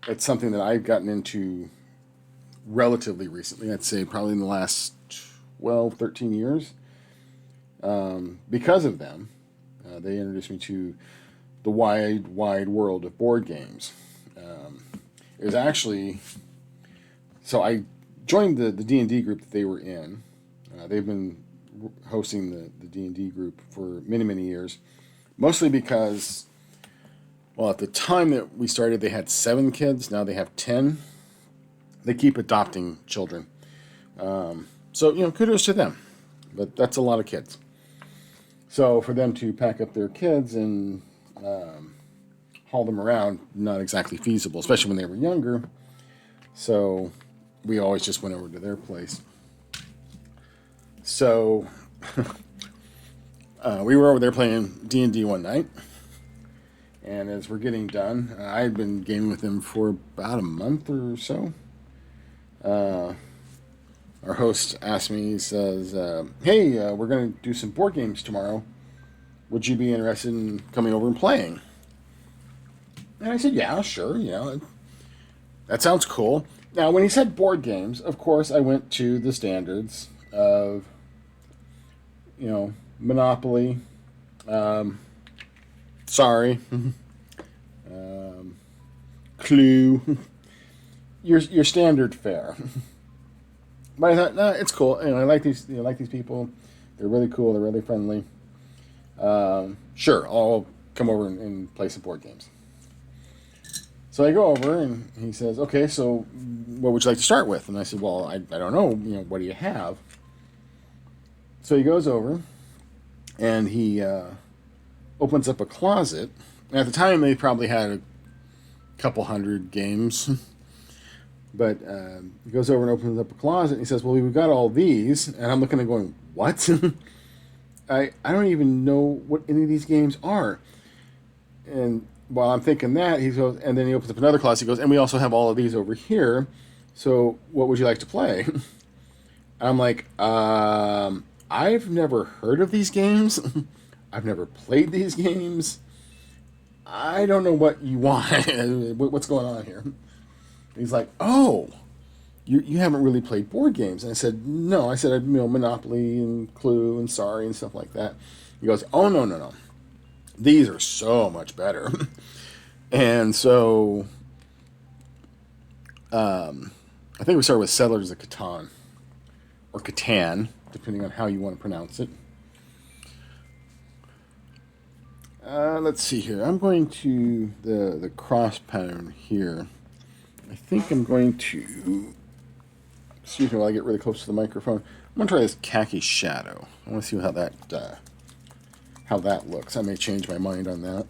It's something that I've gotten into relatively recently. I'd say probably in the last 12, 13 years. Because of them, they introduced me to the wide world of board games. It was actually... So I joined the D&D group that they were in. They've been hosting the D&D group for many, many years. Mostly because, well, at the time that we started, they had 7 kids. Now they have 10. They keep adopting children. So, you know, kudos to them. But that's a lot of kids. So for them to pack up their kids and haul them around, not exactly feasible, especially when they were younger. So we always just went over to their place. So we were over there playing D&D one night. And as we're getting done, I had been gaming with them for about a month or so. Our host asked me, he says, hey, we're going to do some board games tomorrow. Would you be interested in coming over and playing? And I said, yeah, sure, you know, that sounds cool. Now, when he said board games, of course, I went to the standards of, you know, Monopoly, sorry, Clue, your standard fare. But I thought, no, it's cool. You know, I like these people. They're really cool. They're really friendly. Sure, I'll come over and play some board games. So I go over and he says, okay, so what would you like to start with? And I said, well, I don't know. You know, what do you have? So he goes over and he opens up a closet. And at the time, they probably had a couple hundred games. But he goes over and opens up a closet and he says, well, we've got all these. And I'm looking and going, what? I don't even know what any of these games are. And while I'm thinking that, he goes, and then he opens up another closet. He goes, and we also have all of these over here. So what would you like to play? I'm like, I've never heard of these games. I've never played these games. I don't know what you want. What's going on here? He's like, oh, you haven't really played board games. And I said, no. I said, you know, Monopoly and Clue and Sorry and stuff like that. He goes, oh, no. These are so much better. And so I think we started with Settlers of Catan, or Catan, depending on how you want to pronounce it. Let's see here. I'm going to the cross pattern here. I think I'm going to, excuse me while I get really close to the microphone. I'm going to try this khaki shadow. I want to see how that looks. I may change my mind on that.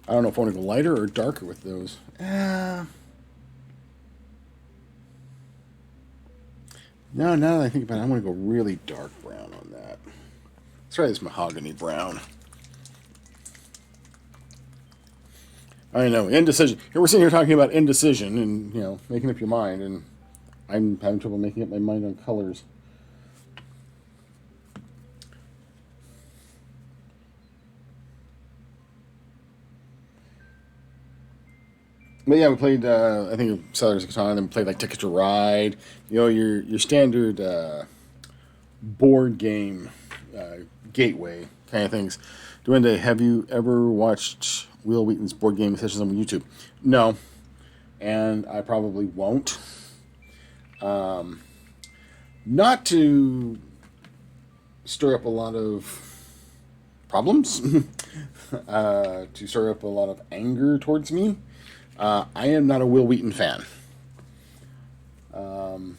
I don't know if I want to go lighter or darker with those. No, now that I think about it, I want to go really dark brown on that. Let's try this mahogany brown. I know, indecision. Here we're sitting here talking about indecision and, making up your mind, and I'm having trouble making up my mind on colors. But yeah, we played, I think, Settlers of Catan, then we played like Ticket to Ride. Your standard board game gateway kind of things. Duende, have you ever watched Will Wheaton's board game sessions on YouTube? No, and I probably won't. Not to stir up a lot of problems, to stir up a lot of anger towards me. I am not a Will Wheaton fan. I'm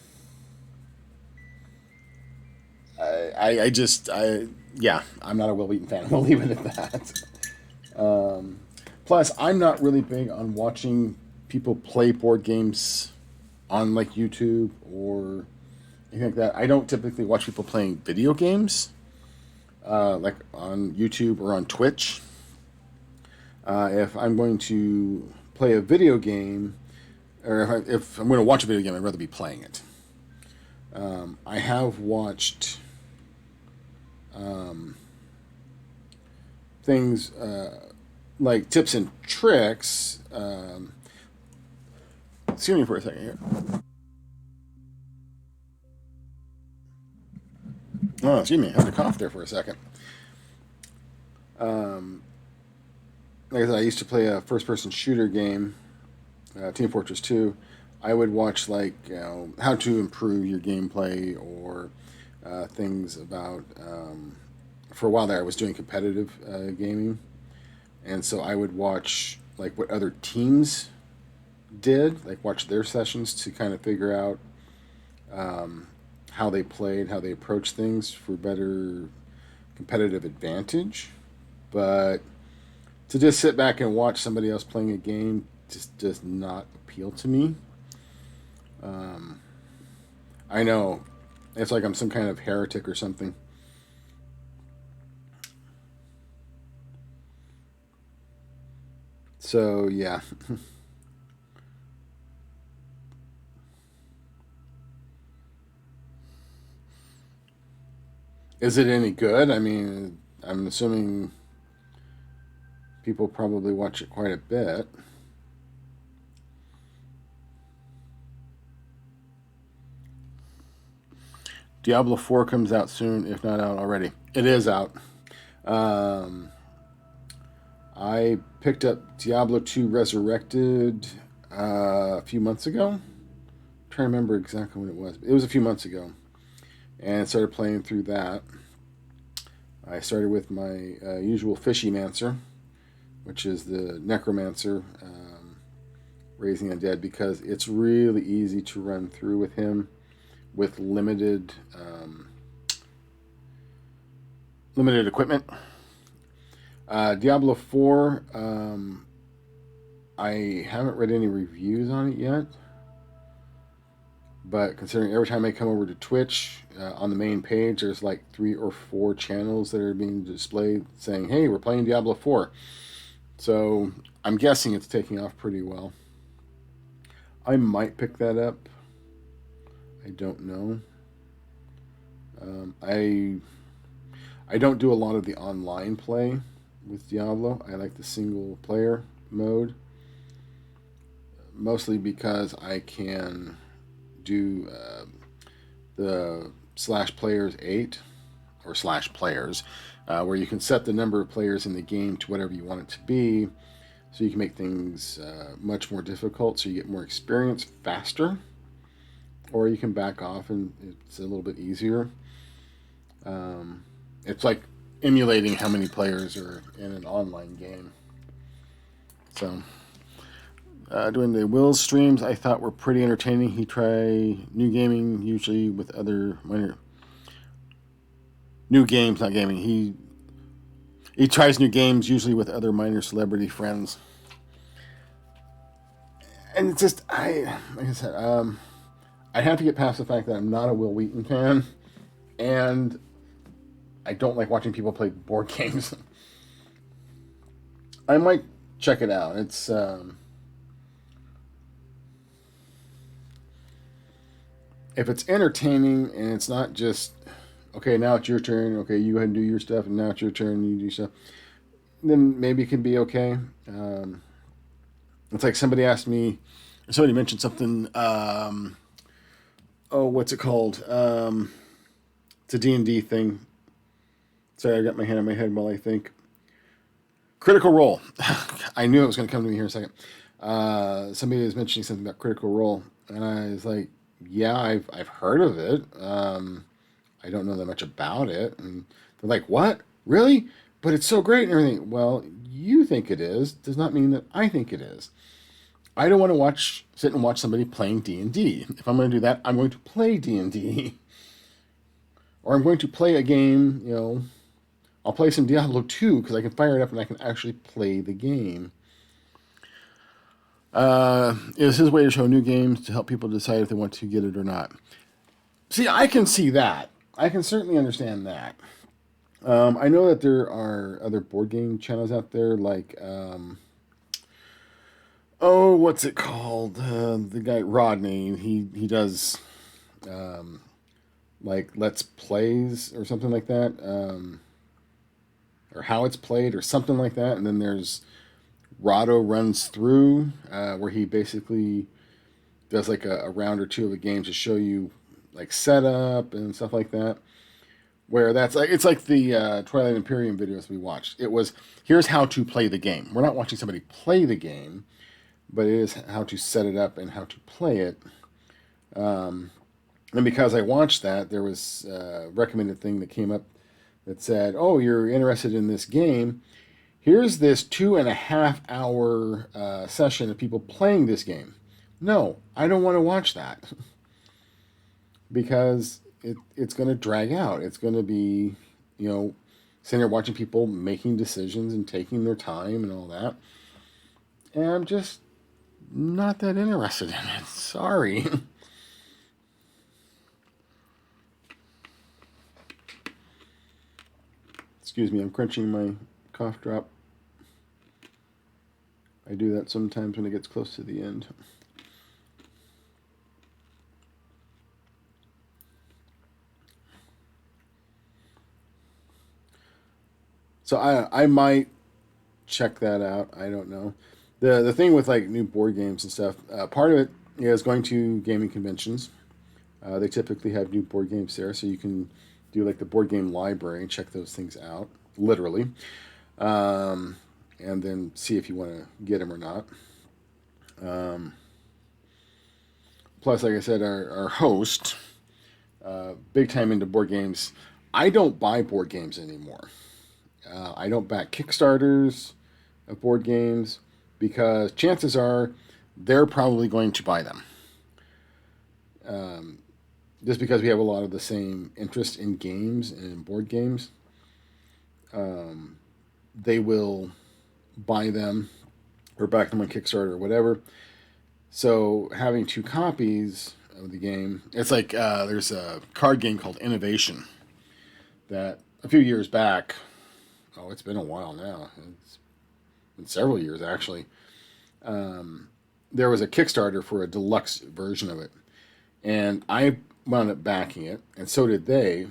not a Will Wheaton fan. We'll leave it at that. Plus, I'm not really big on watching people play board games on like YouTube or anything like that. I don't typically watch people playing video games, like on YouTube or on Twitch. If I'm going to play a video game, or if I'm going to watch a video game, I'd rather be playing it. I have watched things like tips and tricks. Excuse me for a second here. Oh, excuse me, I had to cough there for a second. Like I said, I used to play a first-person shooter game, Team Fortress 2. I would watch how to improve your gameplay or things about. For a while there, I was doing competitive gaming, and so I would watch like what other teams did, like watch their sessions to kind of figure out how they played, how they approached things for better competitive advantage. But to just sit back and watch somebody else playing a game just does not appeal to me. I know it's like I'm some kind of heretic or something. So yeah. Is it any good? I mean, I'm assuming people probably watch it quite a bit. Diablo 4 comes out soon, if not out already. It is out. I picked up Diablo 2 Resurrected a few months ago. I'm trying to remember exactly when it was. It was a few months ago. And started playing through that. I started with my usual Fishymancer, which is the Necromancer, raising undead, because it's really easy to run through with him with limited equipment. Diablo 4, I haven't read any reviews on it yet, but considering every time I come over to Twitch, on the main page, there's like 3 or 4 channels that are being displayed saying, hey, we're playing Diablo 4. So I'm guessing it's taking off pretty well. I might pick that up. I don't know. I don't do a lot of the online play with Diablo. I like the single player mode, mostly because I can do the /players8 or /players, where you can set the number of players in the game to whatever you want it to be, so you can make things much more difficult, so you get more experience faster, or you can back off and it's a little bit easier. It's like emulating how many players are in an online game. So, doing the Will's streams I thought were pretty entertaining. He try new gaming usually with other minor new games, not gaming. He tries new games usually with other minor celebrity friends. And it's just like I said, I have to get past the fact that I'm not a Will Wheaton fan, and I don't like watching people play board games. I might check it out. It's if it's entertaining and it's not just okay, now it's your turn. Okay, you go ahead and do your stuff, and now it's your turn. You do stuff. Then maybe it can be okay. It's like somebody asked me, somebody mentioned something. What's it called? It's a D&D thing. Sorry, I got my hand on my head while I think. Critical Role. I knew it was going to come to me here in a second. Somebody was mentioning something about Critical Role, and I was like, yeah, I've heard of it. I don't know that much about it. And they're like, what? Really? But it's so great and everything. Well, you think it is does not mean that I think it is. I don't want to sit and watch somebody playing D&D. If I'm going to do that, I'm going to play D&D. Or I'm going to play a game, I'll play some Diablo 2 because I can fire it up and I can actually play the game. It's his way to show new games to help people decide if they want to get it or not. See, I can see that. I can certainly understand that. I know that there are other board game channels out there like, what's it called? The guy Rodney, he does like Let's Plays or something like that, or how it's played or something like that. And then there's Rado Runs Through, where he basically does like a round or two of a game to show you like setup and stuff like that. Where that's like it's like the Twilight Imperium videos we watched. It was here's how to play the game. We're not watching somebody play the game, but it is how to set it up and how to play it. And because I watched that, there was a recommended thing that came up that said, "Oh, you're interested in this game? Here's this 2.5 hour session of people playing this game." No, I don't want to watch that because it's going to drag out. It's going to be, sitting there watching people making decisions and taking their time and all that. And I'm just not that interested in it. Sorry. Excuse me, I'm crunching my cough drop. I do that sometimes when it gets close to the end. So I might check that out. I don't know. The thing with like new board games and stuff, part of it is going to gaming conventions. They typically have new board games there, so you can do like the board game library and check those things out, literally, and then see if you want to get them or not. Plus, like I said, our host, big time into board games. I don't buy board games anymore. I don't back Kickstarters of board games because chances are they're probably going to buy them. Just because we have a lot of the same interest in games and in board games, they will buy them or back them on Kickstarter or whatever. So having 2 copies of the game, it's like there's a card game called Innovation that a few years back, it's been a while now. It's been several years actually. There was a Kickstarter for a deluxe version of it, and I wound up backing it, and so did they.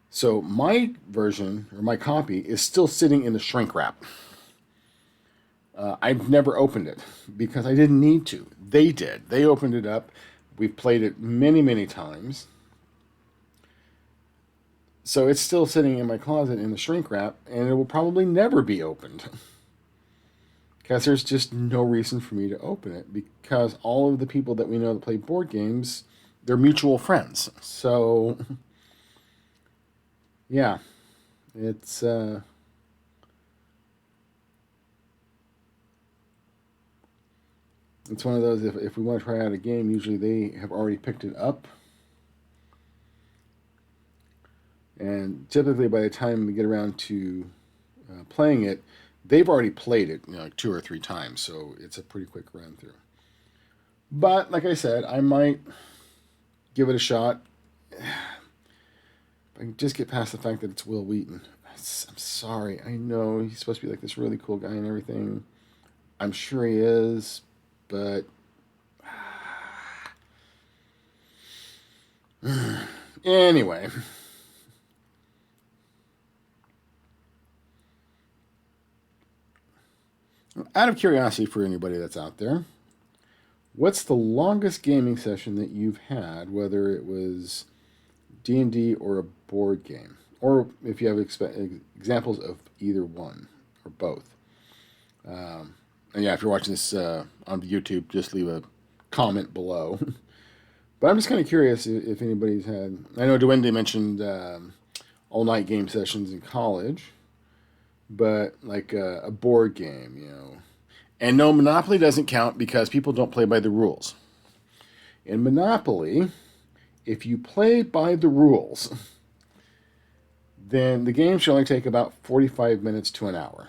So my version or my copy is still sitting in the shrink wrap. I've never opened it because I didn't need to. They did. They opened it up. We've played it many, many times. So it's still sitting in my closet in the shrink wrap, and it will probably never be opened. Because there's just no reason for me to open it, because all of the people that we know that play board games, they're mutual friends. So, yeah. It's it's one of those, if we want to try out a game, usually they have already picked it up. And typically by the time we get around to playing it, they've already played it, like 2 or 3 times, so it's a pretty quick run through. But like I said, I might give it a shot. If I can just get past the fact that it's Will Wheaton. I'm sorry. I know he's supposed to be like this really cool guy and everything. I'm sure he is, but anyway. Out of curiosity for anybody that's out there, what's the longest gaming session that you've had, whether it was D&D or a board game? Or if you have examples of either one or both. And yeah, if you're watching this on YouTube, just leave a comment below. But I'm just kind of curious if anybody's had... I know Duende mentioned all-night game sessions in college, but like a board game, And no, Monopoly doesn't count because people don't play by the rules. In Monopoly, if you play by the rules, then the game should only take about 45 minutes to an hour.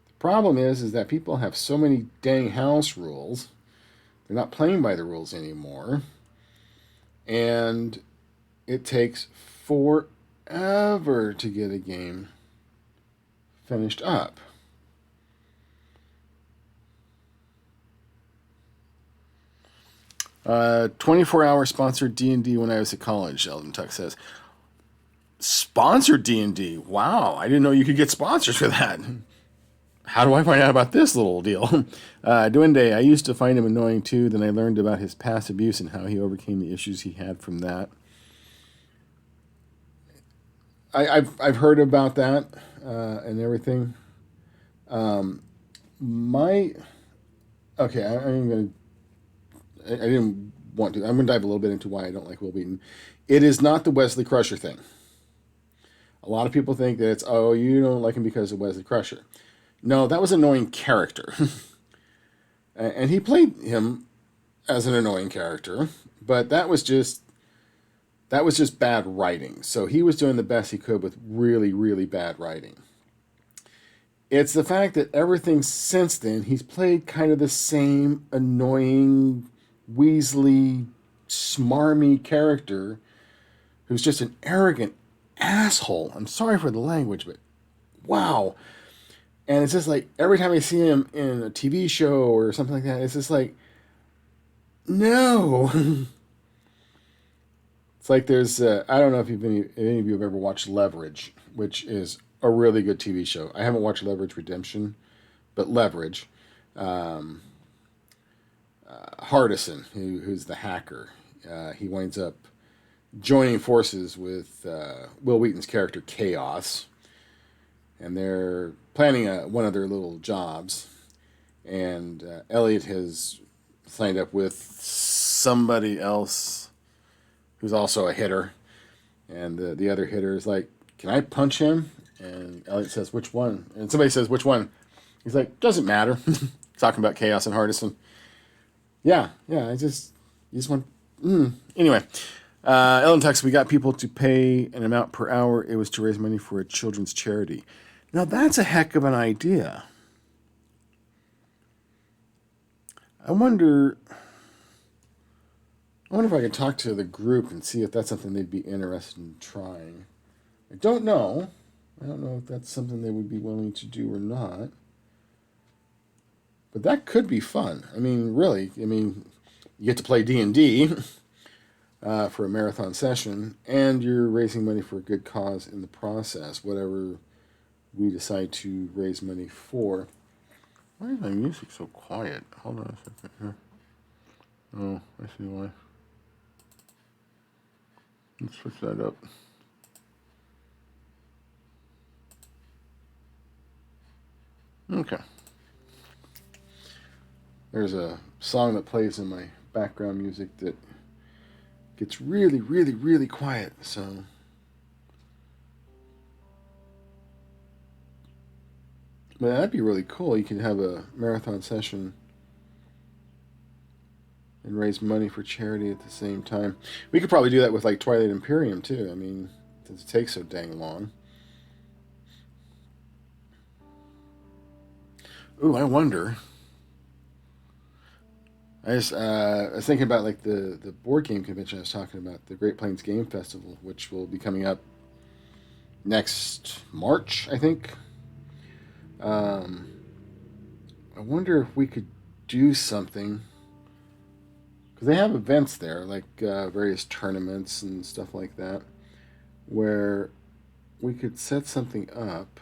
The problem is that people have so many dang house rules, they're not playing by the rules anymore, and it takes forever to get a game finished up. 24-hour sponsored D&D when I was at college, Sheldon Tuck says. Sponsored D&D? Wow, I didn't know you could get sponsors for that. How do I find out about this little deal? Duende, I used to find him annoying too, then I learned about his past abuse and how he overcame the issues he had from that. I've heard about that and everything. Okay, I'm going to... I didn't want to. I'm going to dive a little bit into why I don't like Will Wheaton. It is not the Wesley Crusher thing. A lot of people think that it's, oh, you don't like him because of Wesley Crusher. No, that was an annoying character. And he played him as an annoying character, but that was just bad writing. So he was doing the best he could with really, really bad writing. It's the fact that everything since then, he's played kind of the same annoying, Weasley, smarmy character who's just an arrogant asshole. I'm sorry for the language, but wow. And it's just like every time I see him in a TV show or something like that, it's just like, no. It's like there's, I don't know if any of you have ever watched Leverage, which is a really good TV show. I haven't watched Leverage Redemption, but Leverage. Hardison, who's the hacker, he winds up joining forces with Will Wheaton's character Chaos, and they're planning one of their little jobs, and Elliot has signed up with somebody else who's also a hitter, and the other hitter is like, can I punch him? And Elliot says, which one? And somebody says, which one? He's like, doesn't matter. Talking about Chaos and Hardison. Yeah, you just want... Anyway, Ellen Tux, we got people to pay an amount per hour. It was to raise money for a children's charity. Now, that's a heck of an idea. I wonder if I could talk to the group and see if that's something they'd be interested in trying. I don't know. I don't know if that's something they would be willing to do or not. But that could be fun. I mean, really. I mean, you get to play D&D for a marathon session, and you're raising money for a good cause in the process, whatever we decide to raise money for. Why is my music so quiet? Hold on a second here. Oh, I see why. Let's switch that up. Okay. There's a song that plays in my background music that gets really, really, really quiet. So But that'd be really cool. You could have a marathon session and raise money for charity at the same time. We could probably do that with like Twilight Imperium too. I mean, it takes so dang long. Ooh, I wonder. I was thinking about like the board game convention I was talking about, the Great Plains Game Festival, which will be coming up next March, I think. Um, I wonder if we could do something because they have events there, like various tournaments and stuff like that, where we could set something up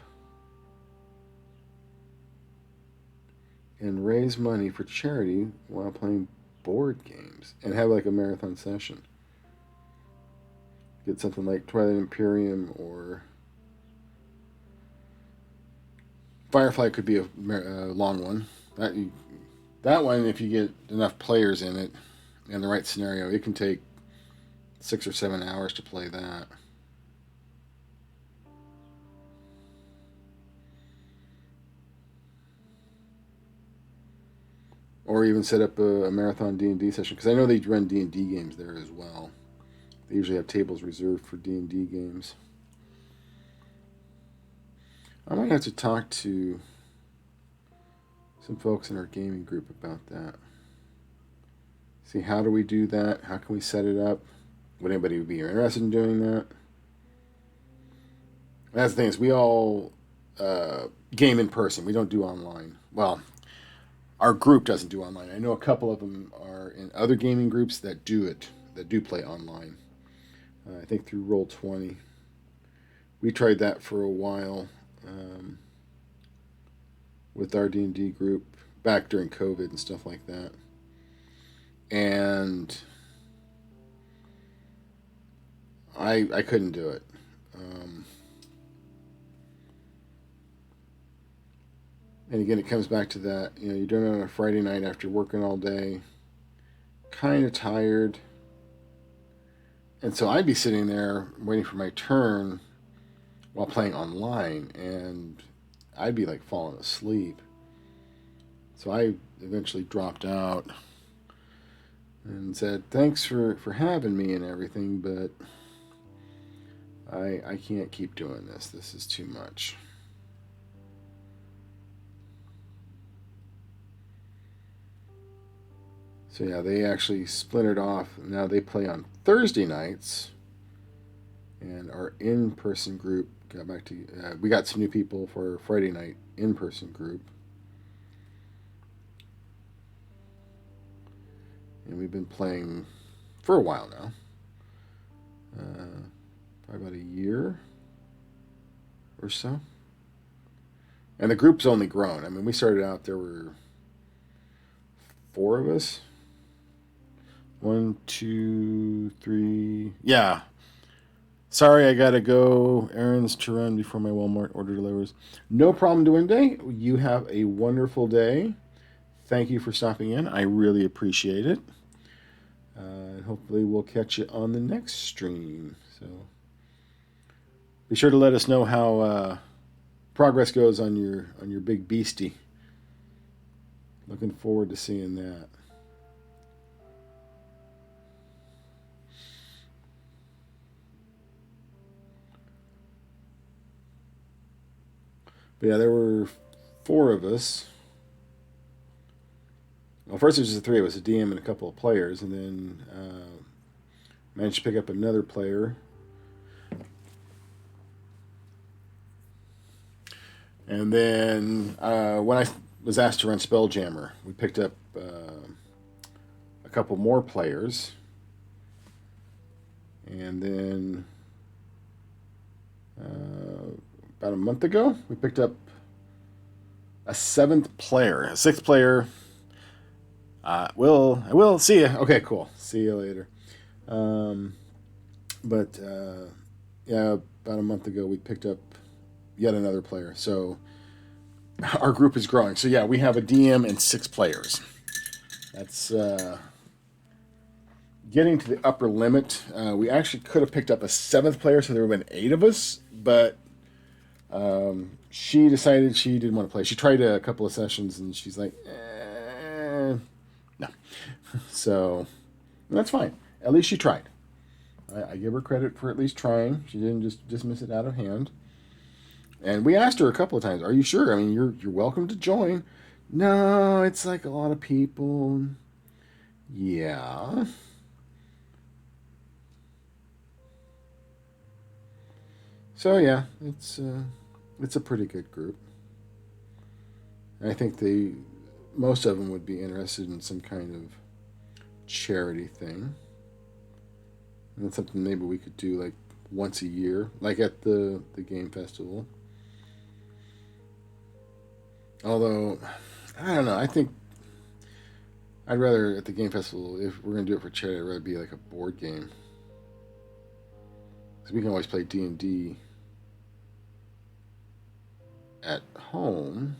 and raise money for charity while playing board games and have like a marathon session. Get something like Twilight Imperium or Firefly could be a long one. That one, if you get enough players in it in the right scenario, it can take 6 or 7 hours to play that. Or even set up a marathon D&D session, because I know they run D&D games there as well. They usually have tables reserved for D&D games. I might have to talk to some folks in our gaming group about that. See, how do we do that? How can we set it up? Would anybody be interested in doing that? That's the thing is, we all game in person. We don't do online. Well, our group doesn't do online. I know a couple of them are in other gaming groups that do it, that do play online. I think through Roll20. We tried that for a while with our D&D group back during COVID and stuff like that. And I couldn't do it. And again, it comes back to that, you're doing it on a Friday night after working all day, kind of tired. And so I'd be sitting there waiting for my turn while playing online, and I'd be like falling asleep. So I eventually dropped out and said, thanks for having me and everything, but I can't keep doing this. This is too much. So yeah, they actually splintered off. Now they play on Thursday nights, and our in-person group got back to. We got some new people for our Friday night in-person group, and we've been playing for a while now. Probably about a year or so. And the group's only grown. I mean, we started out, there were 4 of us. 1, 2, 3. Yeah. Sorry, I gotta go. Errands to run before my Walmart order delivers. No problem, Duende. You have a wonderful day. Thank you for stopping in. I really appreciate it. Hopefully we'll catch you on the next stream. So be sure to let us know how progress goes on your big beastie. Looking forward to seeing that. But yeah, there were 4 of us. Well, first it was just the 3 of us, a DM and a couple of players, and then managed to pick up another player. And then when I was asked to run Spelljammer, we picked up a couple more players. And then about a month ago, we picked up a 7th player, a 6th player. I will see you. Okay, cool. See you later. But yeah, about a month ago, we picked up yet another player. So our group is growing. So yeah, we have a DM and 6 players. That's getting to the upper limit. We actually could have picked up a 7th player, so there would have been 8 of us. But She decided she didn't want to play. She tried a couple of sessions and she's like, no. So that's fine. At least she tried. I give her credit for at least trying. She didn't just dismiss it out of hand. And we asked her a couple of times, "Are you sure? I mean, you're welcome to join." No, it's like a lot of people. Yeah. So yeah, it's a pretty good group. I think most of them would be interested in some kind of charity thing. And that's something maybe we could do like once a year, like at the game festival. Although, I don't know. I think I'd rather at the game festival, if we're gonna do it for charity, I'd rather be like a board game because we can always play D&D at home.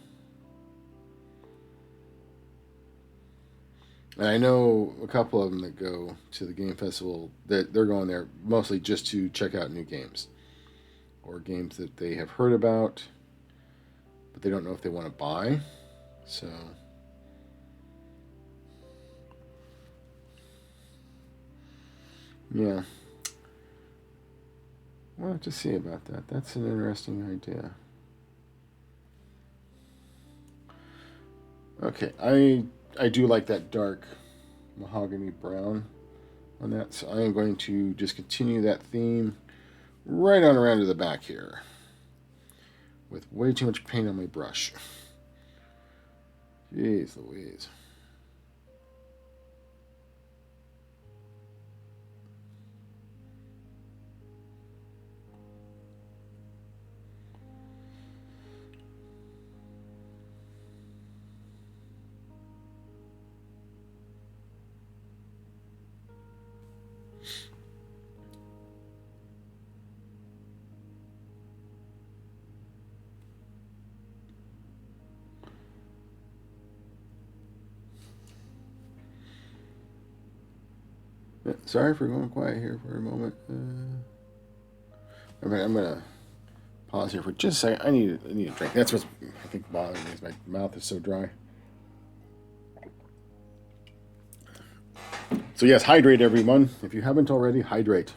And I know a couple of them that go to the game festival that they're going there mostly just to check out new games or games that they have heard about, but they don't know if they want to buy. So, yeah, we'll have to see about that. That's an interesting idea. Okay, I do like that dark mahogany brown on that, so I am going to just continue that theme right on around to the back here with way too much paint on my brush. Jeez Louise. Sorry for going quiet here for a moment. I'm gonna pause here for just a second. I need a drink. That's what's I think bothering me is my mouth is so dry. So yes, hydrate everyone. If you haven't already, hydrate.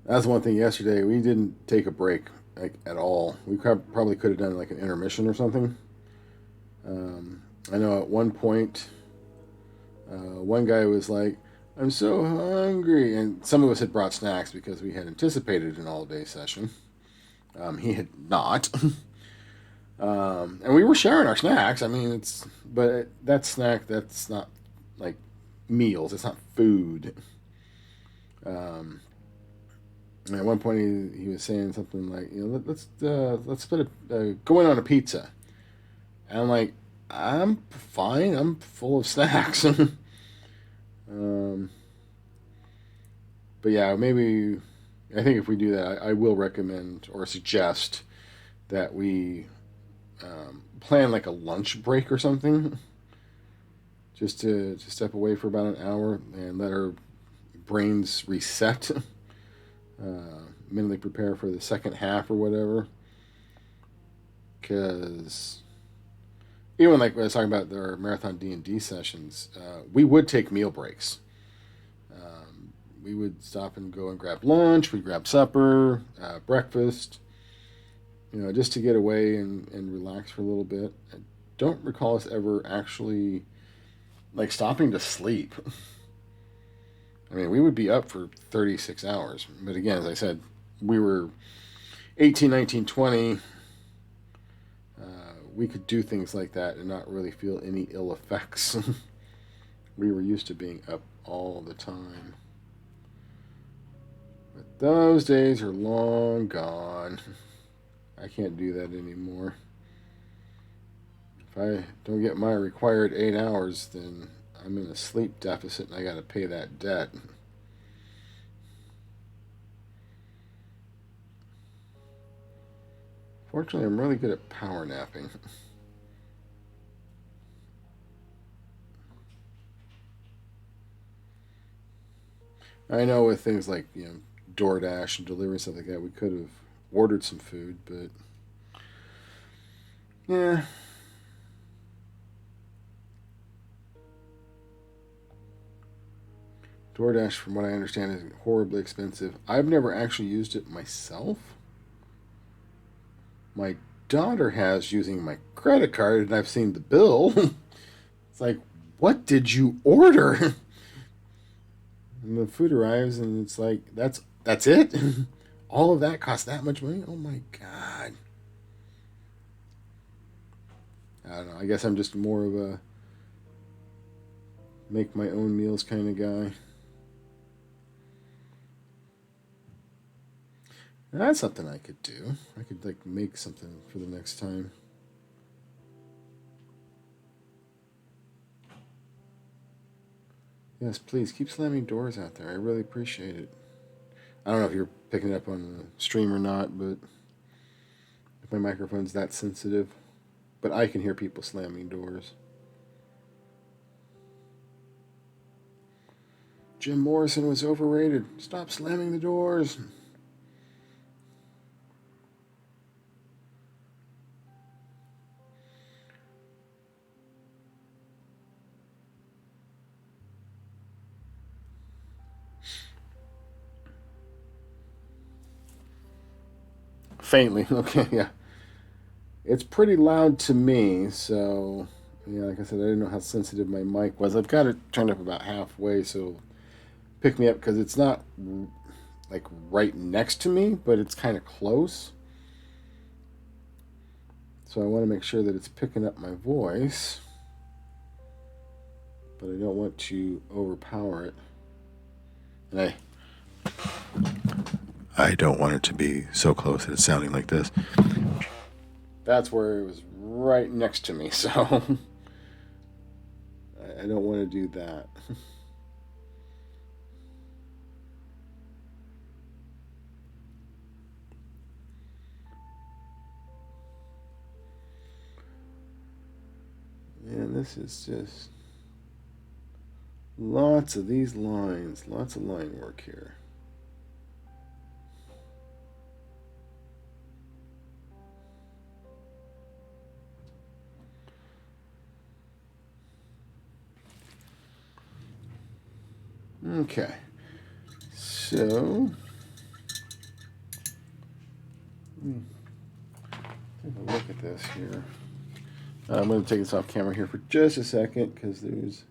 That's one thing. Yesterday we didn't take a break like at all. We probably could have done like an intermission or something. I know at one point, one guy was like, "I'm so hungry," and some of us had brought snacks because we had anticipated an all-day session. He had not, and we were sharing our snacks. I mean, but that snack that's not like meals. It's not food. And at one point, he was saying something like, let's split go in on a pizza. And I'm like, I'm fine. I'm full of snacks. um, but yeah, maybe I think if we do that, I will recommend or suggest that we plan like a lunch break or something, just to step away for about an hour and let our brains reset, mentally prepare for the second half or whatever. Because even like when I was talking about our marathon D&D sessions, we would take meal breaks. We would stop and go and grab lunch. We'd grab supper, breakfast, just to get away and relax for a little bit. I don't recall us ever actually like stopping to sleep. I mean, we would be up for 36 hours. But again, as I said, we were 18, 19, 20. We could do things like that and not really feel any ill effects. We were used to being up all the time. But those days are long gone. I can't do that anymore. If I don't get my required 8 hours, then I'm in a sleep deficit and I got to pay that debt. Fortunately, I'm really good at power napping. I know with things like, DoorDash and delivery and stuff like that, we could have ordered some food, but yeah. DoorDash, from what I understand, is horribly expensive. I've never actually used it myself. My daughter has, using my credit card, and I've seen the bill. It's like, what did you order? And the food arrives, and it's like, that's it. All of that costs that much money. Oh my god! I don't know. I guess I'm just more of a make my own meals kind of guy. And that's something I could do. I could like make something for the next time. Yes, please keep slamming doors out there. I really appreciate it. I don't know if you're picking it up on the stream or not, but if my microphone's that sensitive, but I can hear people slamming doors. Jim Morrison was overrated. Stop slamming the doors. Faintly. Okay, yeah. It's pretty loud to me, so yeah, like I said, I didn't know how sensitive my mic was. I've got it turned up about halfway, so pick me up because it's not like right next to me, but it's kind of close. So I want to make sure that it's picking up my voice, but I don't want to overpower it. And I don't want it to be so close that it's sounding like this. That's where it was right next to me, so I don't want to do that. And this is just lots of these lines, lots of line work here. Okay, so take a look at this here. I'm going to take this off camera here for just a second because there's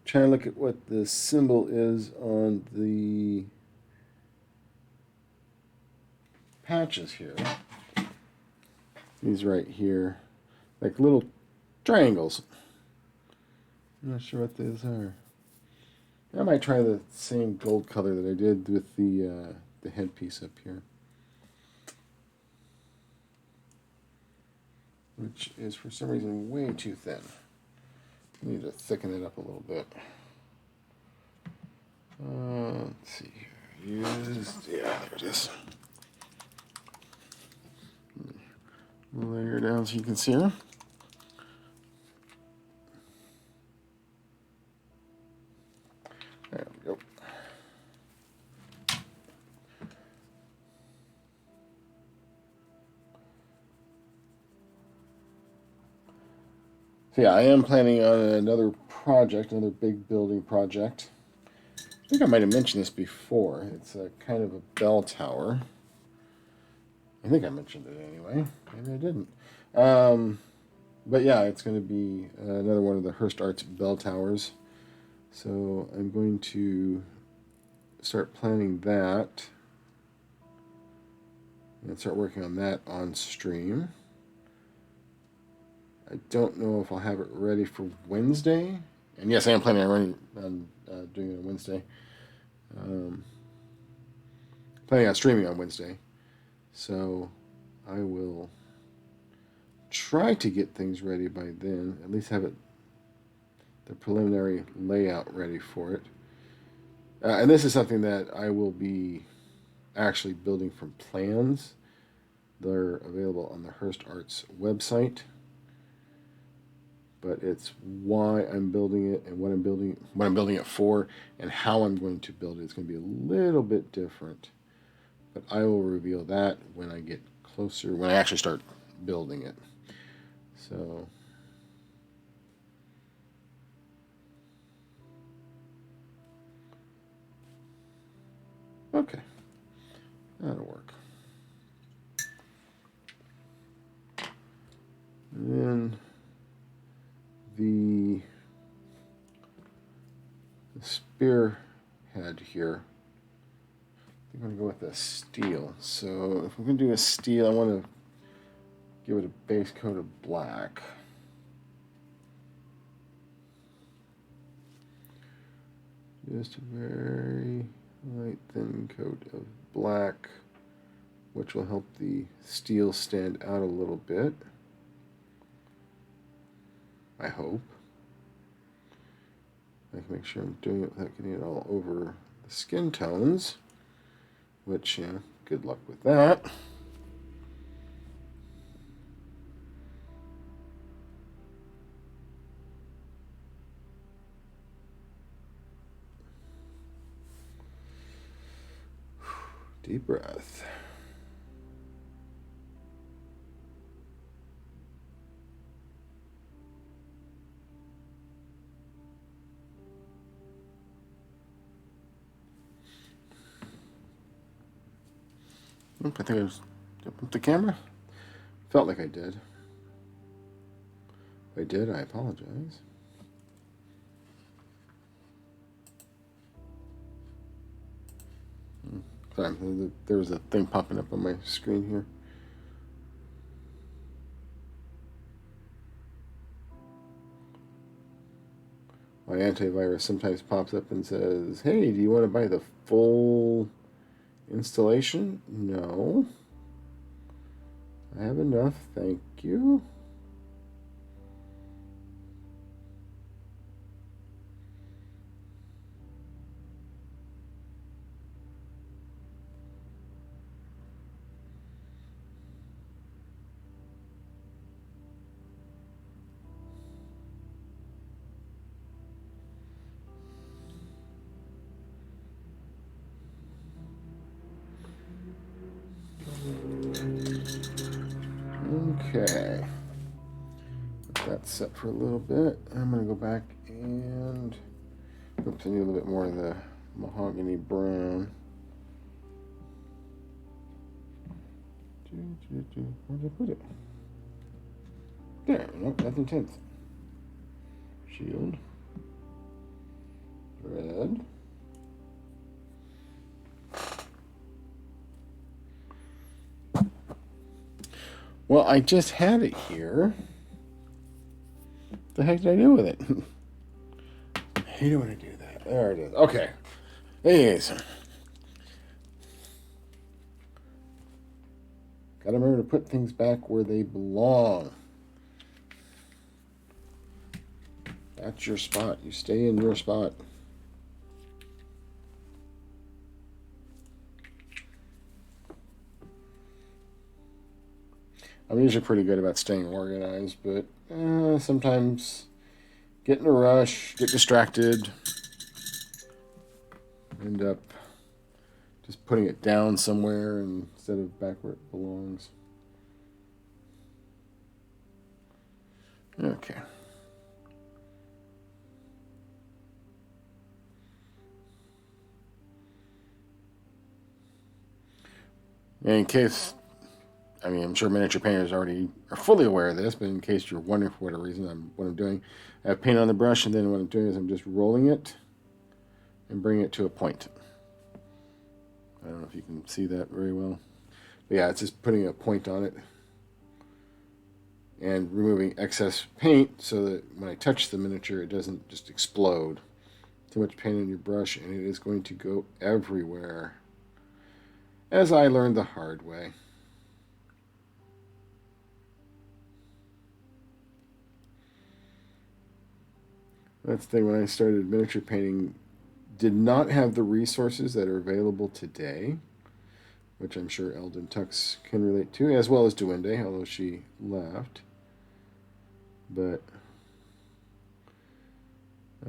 trying to look at what the symbol is on the patches here. These right here, like little triangles. I'm not sure what these are. I might try the same gold color that I did with the headpiece up here, which is for some reason way too thin. I need to thicken it up a little bit. Let's see here. Yeah, there it is. Layer down so you can see her. There we go. So yeah, I am planning on another project, another big building project. I think I might have mentioned this before. It's a kind of a bell tower. I think I mentioned it anyway. Maybe I didn't. But yeah, it's going to be another one of the Hearst Arts bell towers. So I'm going to start planning that and start working on that on stream. I don't know if I'll have it ready for Wednesday. And yes, I am planning on doing it on Wednesday. Planning on streaming on Wednesday. So I will try to get things ready by then. At least have it, the preliminary layout ready for it. And this is something that I will be actually building from plans. They're available on the Hearst Arts website. but it's why I'm building it and what I'm building it for, and how I'm going to build it. It's going to be a little bit different, but I will reveal that when I get closer, when I actually start building it. So okay, that'll work. And then the spearhead here, I'm going to go with a steel. So if we're going to do a steel, I want to give it a base coat of black. Just a very light thin coat of black, which will help the steel stand out a little bit, I hope. I can make sure I'm doing it without getting it all over the skin tones, which, yeah, good luck with that. Deep breath. I think I was up the camera. Felt like I did. If I did, I apologize. Sorry, there was a thing popping up on my screen here. My antivirus sometimes pops up and says, "Hey, do you want to buy the full installation?" No. I have enough, thank you. Okay. Let that set for a little bit. I'm going to go back and... Oops, I need a little bit more of the mahogany brown. Where did I put it? There, nope, that's intense. Shield. Red. Well, I just had it here. What the heck did I do with it? I hate it when I do that. There it is. Okay. Anyways. Gotta remember to put things back where they belong. That's your spot. You stay in your spot. I'm usually pretty good about staying organized, but sometimes get in a rush, get distracted, end up just putting it down somewhere instead of back where it belongs. Okay. And in case, I mean, I'm sure miniature painters already are fully aware of this, but in case you're wondering for whatever reason, what I'm doing, I have paint on the brush, and then what I'm doing is I'm just rolling it and bringing it to a point. I don't know if you can see that very well. But yeah, it's just putting a point on it and removing excess paint so that when I touch the miniature, it doesn't just explode. Too much paint on your brush, and it is going to go everywhere. As I learned the hard way. That's the thing, when I started miniature painting, did not have the resources that are available today, which I'm sure Eldon Tux can relate to, as well as Duende, although she left. But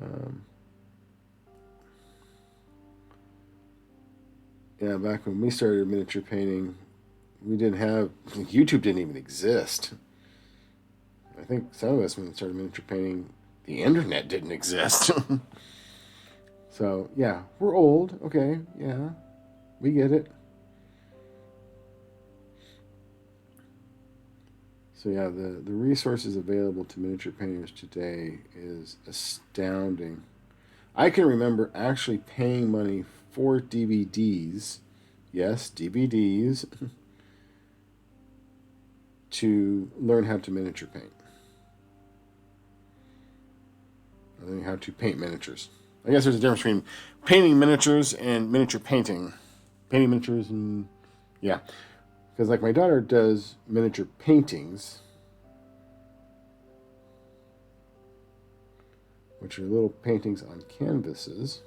Um, yeah, back when we started miniature painting, we didn't have YouTube didn't even exist. I think some of us when we started miniature painting, the internet didn't exist. So yeah, we're old. Okay, yeah, we get it. So yeah, the resources available to miniature painters today is astounding. I can remember actually paying money for DVDs, yes, DVDs, to learn how to miniature paint. Learning how to paint miniatures. I guess there's a difference between painting miniatures and miniature painting. Painting miniatures and yeah, because like my daughter does miniature paintings, which are little paintings on canvases,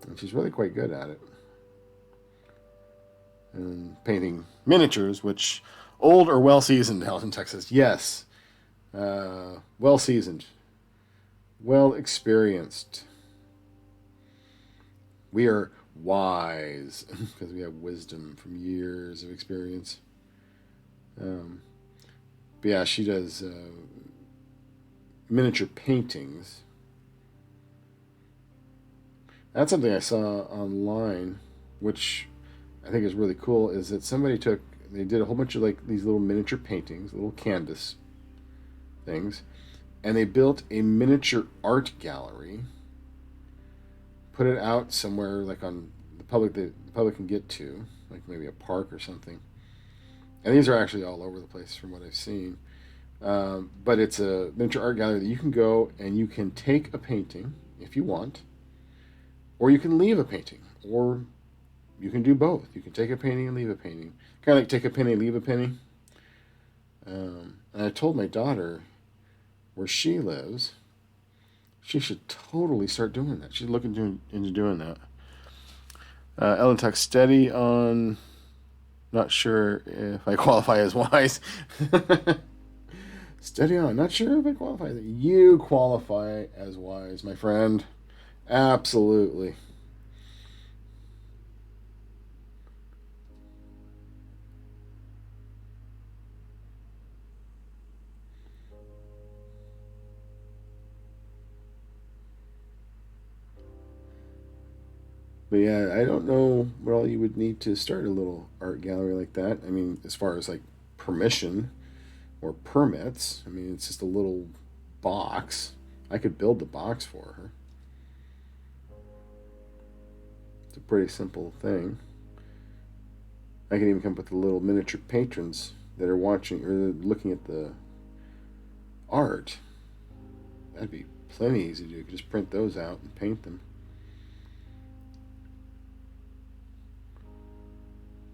and she's really quite good at it. And painting miniatures, which old or well seasoned, Dalton, Texas. Yes, well seasoned, well experienced. We are wise because we have wisdom from years of experience. Um, but yeah, she does miniature paintings. That's something I saw online, which I think is really cool. Is that they did a whole bunch of like these little miniature paintings, little canvas things, and they built a miniature art gallery, put it out somewhere like on the public can get to, like maybe a park or something. And these are actually all over the place from what I've seen. But it's a miniature art gallery that you can go and you can take a painting if you want, or you can leave a painting, or you can do both. You can take a painting and leave a painting. Kind of like take a penny, leave a penny. And I told my daughter where she lives, she should totally start doing that. She's looking into doing that. Ellen Tuck steady on. Not sure if I qualify as wise. Steady on. Not sure if I qualify. You qualify as wise, my friend. Absolutely. But yeah, I don't know what all you would need to start a little art gallery like that. I mean, as far as like permission or permits, I mean, it's just a little box. I could build the box for her. It's a pretty simple thing. I can even come up with the little miniature patrons that are watching or looking at the art. That'd be plenty easy to do. You could just print those out and paint them.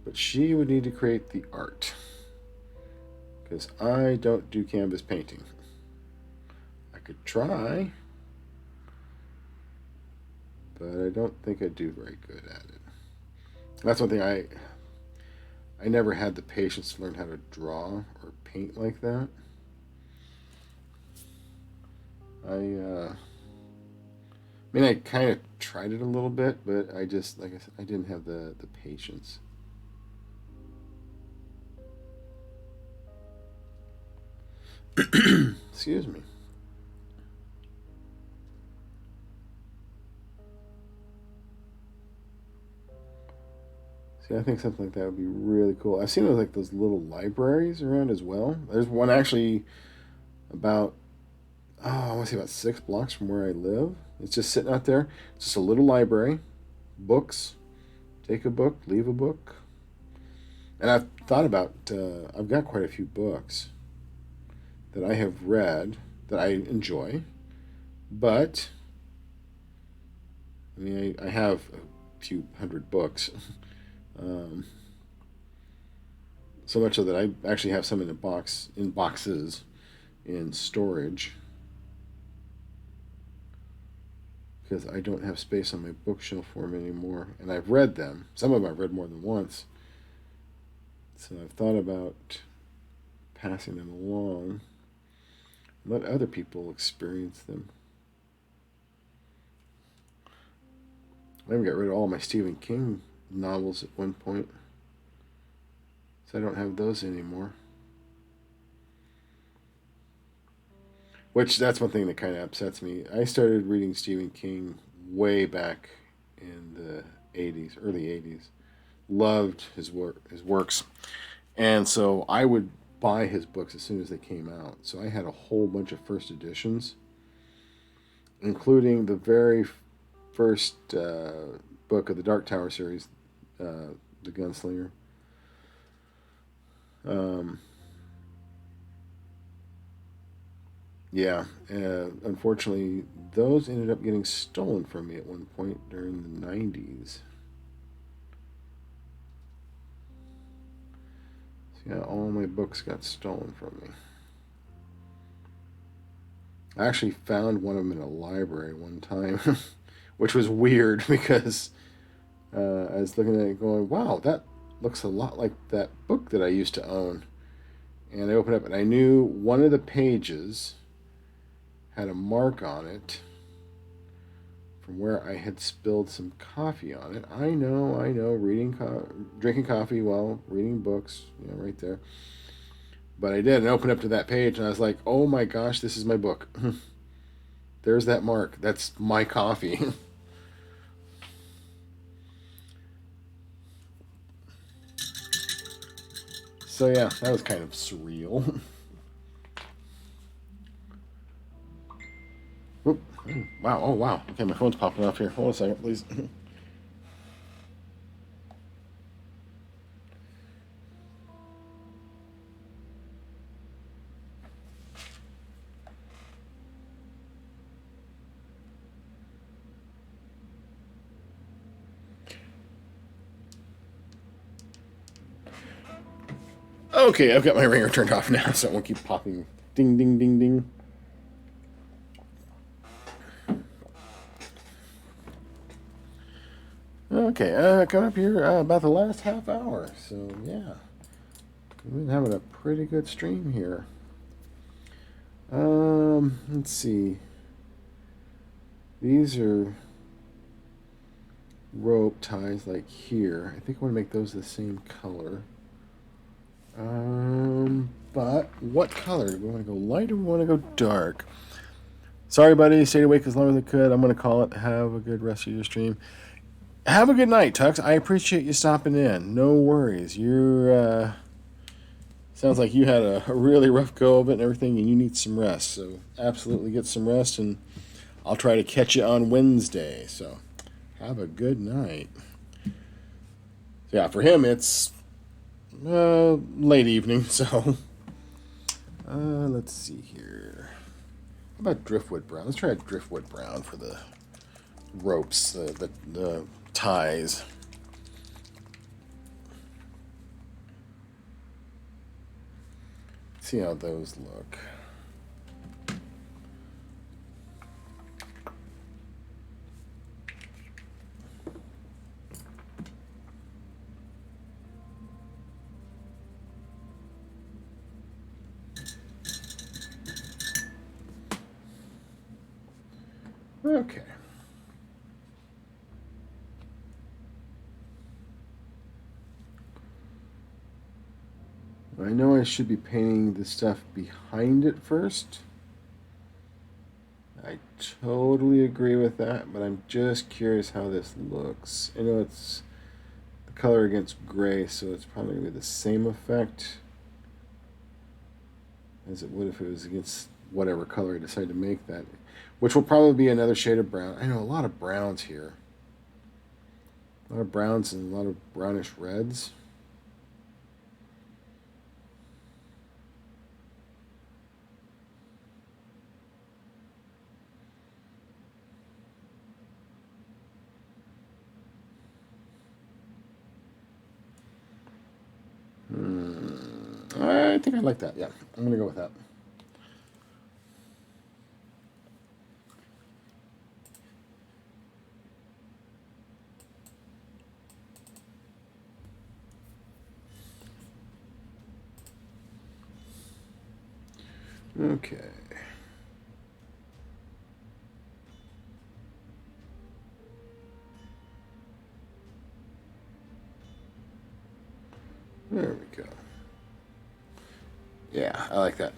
But she would need to create the art. Because I don't do canvas painting. I could try, but I don't think I'd do very good at it. That's one thing I never had the patience to learn how to draw or paint like that. I mean, I kind of tried it a little bit, but I just, like I said, I didn't have the patience. Excuse me. See, I think something like that would be really cool. I've seen those like those little libraries around as well. There's one actually about I want to say about 6 blocks from where I live. It's just sitting out there. It's just a little library, books. Take a book, leave a book. And I've thought about. I've got quite a few books that I have read that I enjoy, but I mean, I have a few hundred books. Um, so much so that I actually have some in boxes in storage because I don't have space on my bookshelf for them anymore. And I've read them. Some of them I've read more than once. So I've thought about passing them along, let other people experience them. I even got rid of all my Stephen King novels at one point. So I don't have those anymore. Which, that's one thing that kind of upsets me. I started reading Stephen King way back in the 80s, early 80s. Loved his works. And so I would buy his books as soon as they came out. So I had a whole bunch of first editions, including the very first book of the Dark Tower series, The Gunslinger. Yeah, unfortunately, those ended up getting stolen from me at one point during the 90s. So yeah, all my books got stolen from me. I actually found one of them in a library one time, which was weird because I was looking at it going, wow, that looks a lot like that book that I used to own. And I opened up and I knew one of the pages had a mark on it from where I had spilled some coffee on it. I know, drinking coffee while reading books, right there. But I did, and opened up to that page, and I was like, oh my gosh, this is my book. There's that mark. That's my coffee. So yeah, that was kind of surreal. Oop. Wow, oh wow. Okay, my phone's popping off here. Hold on a second, please. Okay, I've got my ringer turned off now, so it won't keep popping. Ding, ding, ding, ding. Okay, coming up here about the last half hour. So, yeah. We've been having a pretty good stream here. Let's see. These are rope ties like here. I think I want to make those the same color. But what color? Do we want to go light or we want to go dark? Sorry, buddy. Stayed awake as long as I could. I'm going to call it. Have a good rest of your stream. Have a good night, Tux. I appreciate you stopping in. No worries. You're, sounds like you had a really rough go of it and everything, and you need some rest. So absolutely get some rest, and I'll try to catch you on Wednesday. So have a good night. So yeah, for him, it's late evening, so let's see here. How about driftwood brown? Let's try a driftwood brown for the ropes, the ties. See how those look. Okay. I know I should be painting the stuff behind it first. I totally agree with that, but I'm just curious how this looks. I know it's the color against gray, so it's probably going to be the same effect as it would if it was against whatever color I decide to make that, which will probably be another shade of brown. I know a lot of browns here. A lot of browns and a lot of brownish reds. I think I like that. Yeah, I'm going to go with that. Okay. There we go. Yeah, I like that.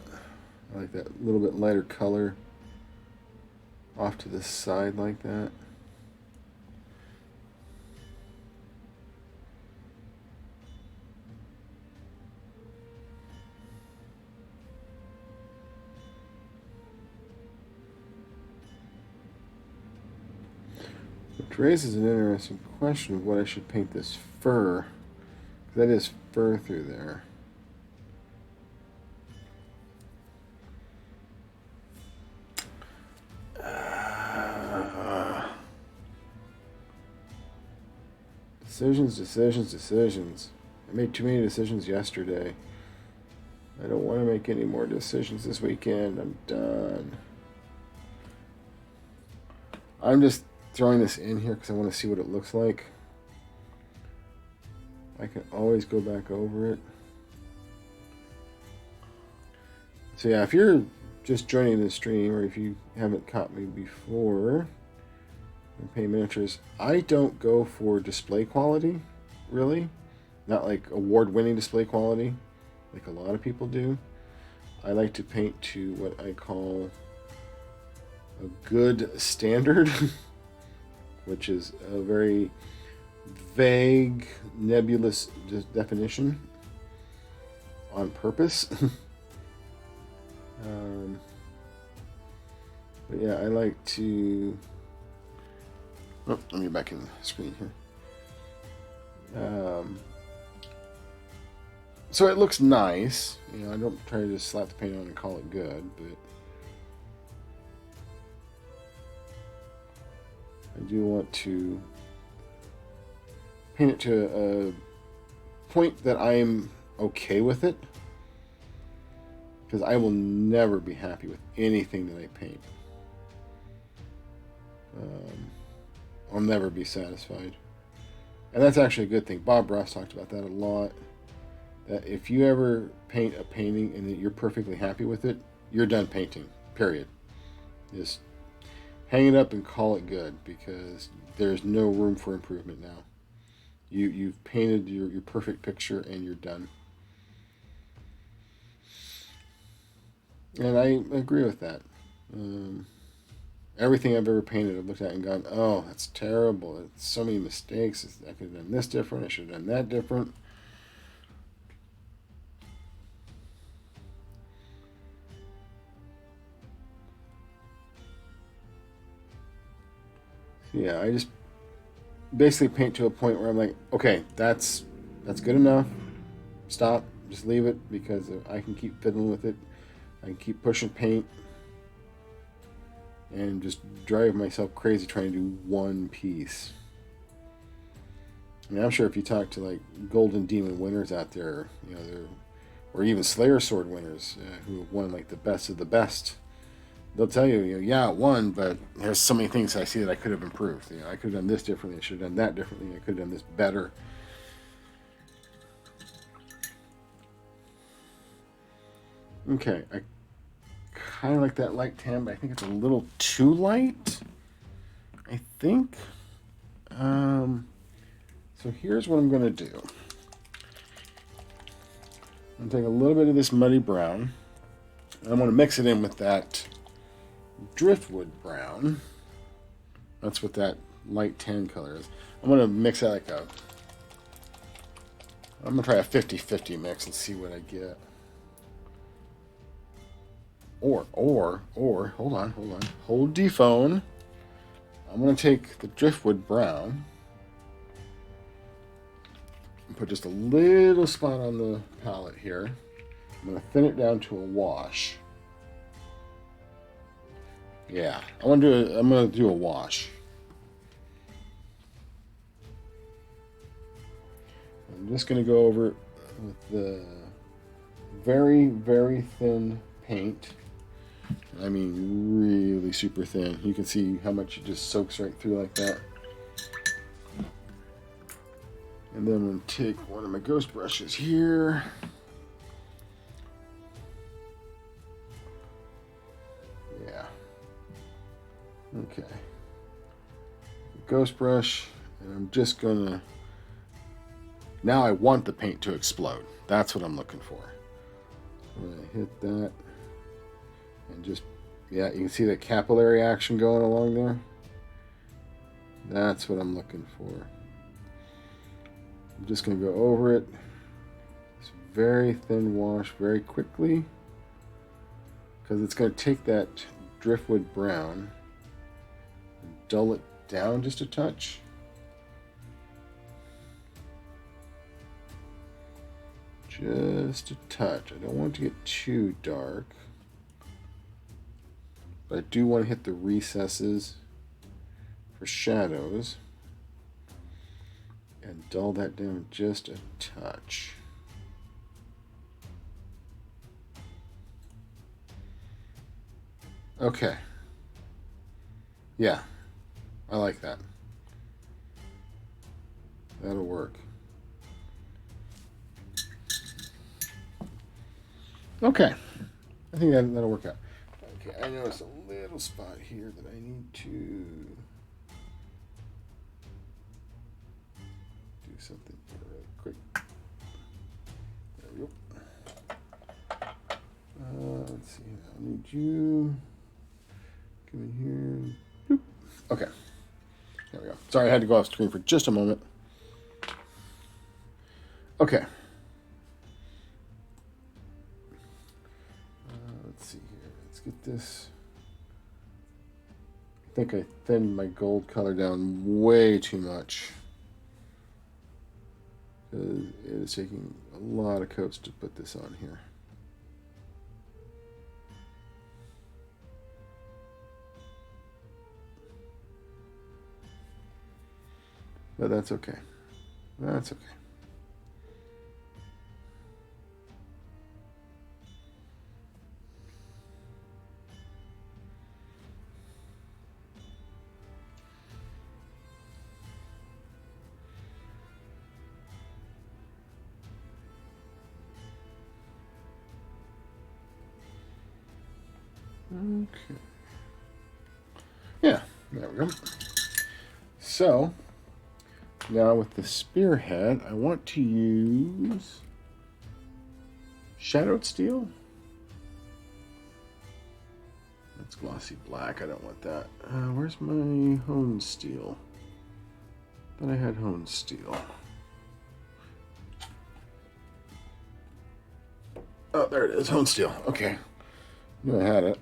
I like that little bit lighter color off to the side like that. Which raises an interesting question of what I should paint this fur. That is fur through there. Decisions. I made too many decisions yesterday. I don't want to make any more decisions this weekend. I'm done. I'm just throwing this in here because I want to see what it looks like. I can always go back over it. So yeah, if you're just joining the stream, or if you haven't caught me before, paint miniatures, I don't go for display quality, really. Not like award-winning display quality, like a lot of people do. I like to paint to what I call a good standard, which is a very vague, nebulous definition on purpose. But yeah, I like to... Oh, let me get back in the screen here. So it looks nice. You know, I don't try to just slap the paint on and call it good, but I do want to paint it to a point that I'm okay with it, because I will never be happy with anything that I paint. I'll never be satisfied. And that's actually a good thing. Bob Ross talked about that a lot. That if you ever paint a painting and that you're perfectly happy with it, you're done painting, period. Just hang it up and call it good, because there's no room for improvement now. You've painted your perfect picture and you're done. And I agree with that. Everything I've ever painted, I've looked at and gone, oh, that's terrible. It's so many mistakes. I could have done this different. I should have done that different. So yeah, I just basically paint to a point where I'm like, okay, that's good enough. Stop. Just leave it, because I can keep fiddling with it. I can keep pushing paint and just drive myself crazy trying to do one piece. I mean, I'm sure if you talk to like Golden Demon winners out there, you know, or even Slayer Sword winners who have won like the best of the best, they'll tell you, yeah, it won, but there's so many things I see that I could have improved. You know, I could have done this differently. I should have done that differently. I could have done this better. Okay, I kind of like that light tan, but I think it's a little too light. I think. So here's what I'm going to do. I'm going to take a little bit of this muddy brown, and I'm going to mix it in with that driftwood brown. That's what that light tan color is. I'm going to mix that like I'm going to try a 50-50 mix and see what I get. Or, hold on. Hold the phone. I'm going to take the driftwood brown and put just a little spot on the palette here. I'm going to thin it down to a wash. Yeah, I'm going to do a wash. I'm just going to go over it with the very, very thin paint. I mean, really super thin. You can see how much it just soaks right through like that. And then I'm going to take one of my ghost brushes here. Yeah. Okay. Ghost brush, and I'm just going to Now I want the paint to explode. That's what I'm looking for. I'm going to hit that. And just, yeah, you can see the capillary action going along there. That's what I'm looking for. I'm just going to go over it. It's very thin wash very quickly. Because it's going to take that driftwood brown and dull it down just a touch. Just a touch. I don't want it to get too dark. But I do want to hit the recesses for shadows and dull that down just a touch. Okay. Yeah, I like that. That'll work. Okay, I think that'll work out. Okay, I noticed a little spot here that I need to do something really quick. There we go. Let's see. I need you. Come in here. Boop. Okay. There we go. Sorry, I had to go off screen for just a moment. Okay. Let's see here. Let's get this. I think I thinned my gold color down way too much. Because it is taking a lot of coats to put this on here. But that's okay. That's okay. Okay. Yeah, there we go. So, now with the spearhead, I want to use shadowed steel. That's glossy black. I don't want that. Where's my honed steel? Thought I had honed steel. Oh, there it is. Honed steel. Okay. Knew I had it.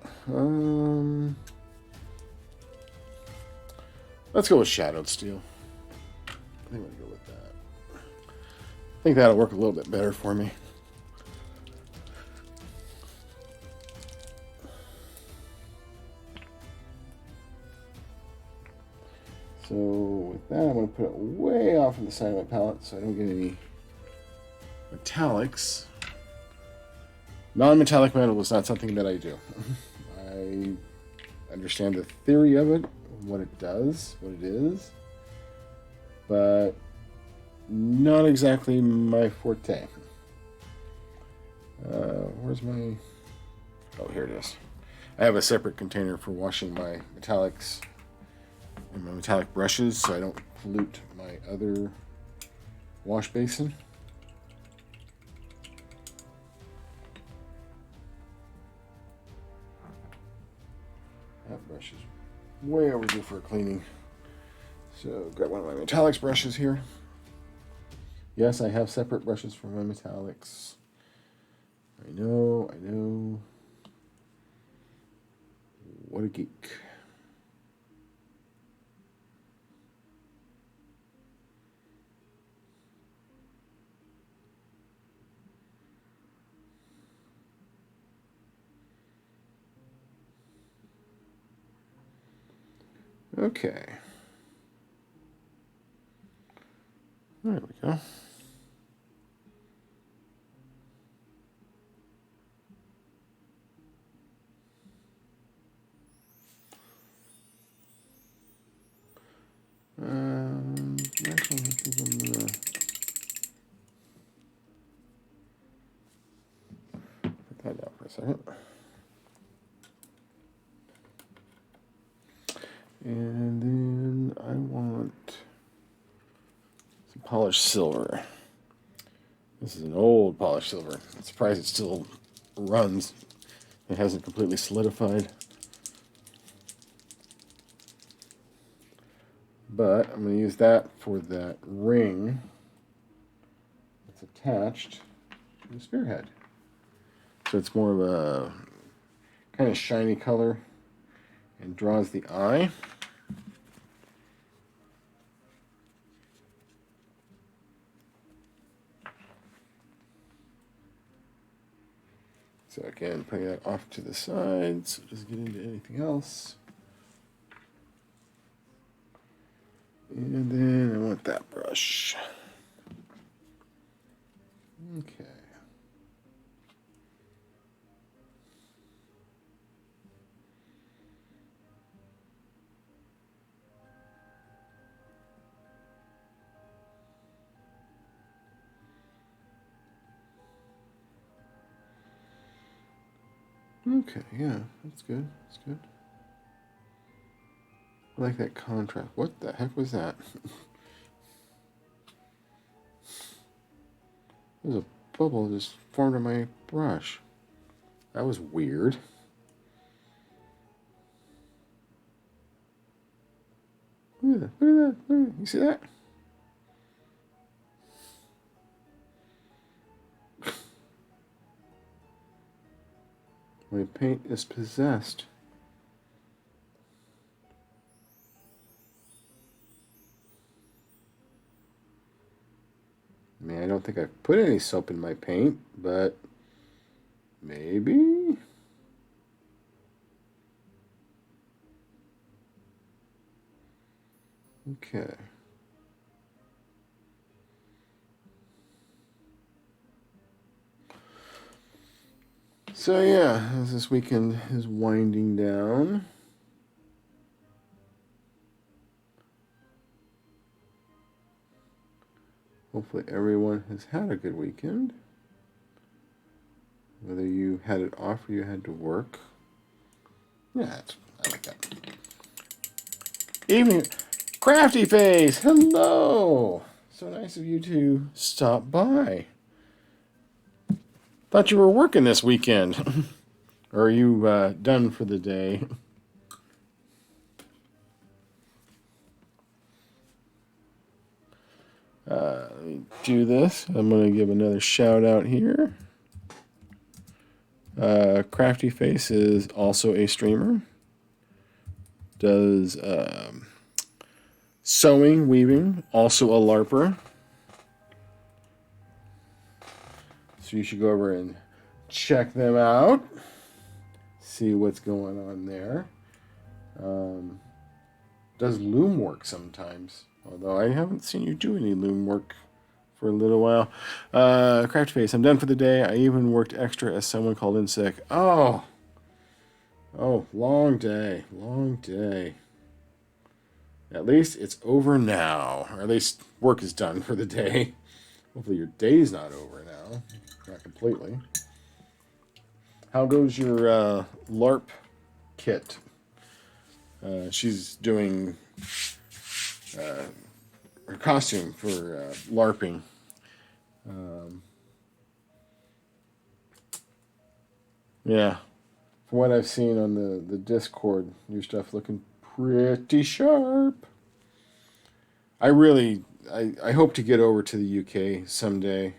Let's go with shadowed steel. I think I'm going to go with that. I think that'll work a little bit better for me. So with that, I'm going to put it way off in the side of my palette so I don't get any metallics. Non-metallic metal is not something that I do. I understand the theory of it, what it does, what it is, but not exactly my forte. Where's my... Oh, here it is. I have a separate container for washing my metallics and my metallic brushes so I don't pollute my other wash basin. That brush is way overdue for a cleaning. So grab one of my metallics brushes here. Yes, I have separate brushes for my metallics. I know. What a geek. Okay. There we go. Actually, I think I'm gonna put that down for a second. And then I want some polished silver. This is an old polished silver. I'm surprised it still runs. It hasn't completely solidified. But I'm going to use that for that ring that's attached to the spearhead. So it's more of a kind of shiny color and draws the eye. So again, putting that off to the side so it doesn't get into anything else. And then I want that brush. Okay. Okay, yeah, that's good. That's good. I like that contrast. What the heck was that? There's a bubble just formed on my brush. That was weird. Look at that. Look at that. Look at that. You see that? My paint is possessed. I mean, I don't think I've put any soap in my paint, but maybe. Okay. So yeah, as this weekend is winding down, hopefully everyone has had a good weekend. Whether you had it off or you had to work. Yeah, I like that. Evening, Crafty Face, hello! So nice of you to stop by. Thought you were working this weekend. Or are you done for the day? Let me do this. I'm going to give another shout out here. Crafty Face is also a streamer. Does sewing, weaving, also a LARPer. So you should go over and check them out. See what's going on there. Does loom work sometimes. Although I haven't seen you do any loom work for a little while. Craft Face, I'm done for the day. I even worked extra as someone called in sick. Oh, long day. Long day. At least it's over now. Or at least work is done for the day. Hopefully your day's not over now. Not completely. How goes your LARP kit? She's doing her costume for LARPing. Yeah. From what I've seen on the Discord, your stuff looking pretty sharp. I hope to get over to the UK someday.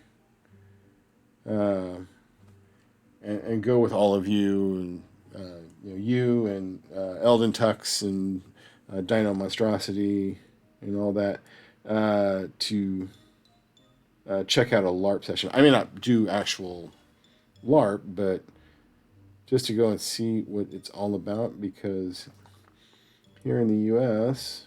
And go with all of you and you and Eldon Tux and Dino Monstrosity and all that to check out a LARP session. I may not do actual LARP, but just to go and see what it's all about, because here in the U.S.,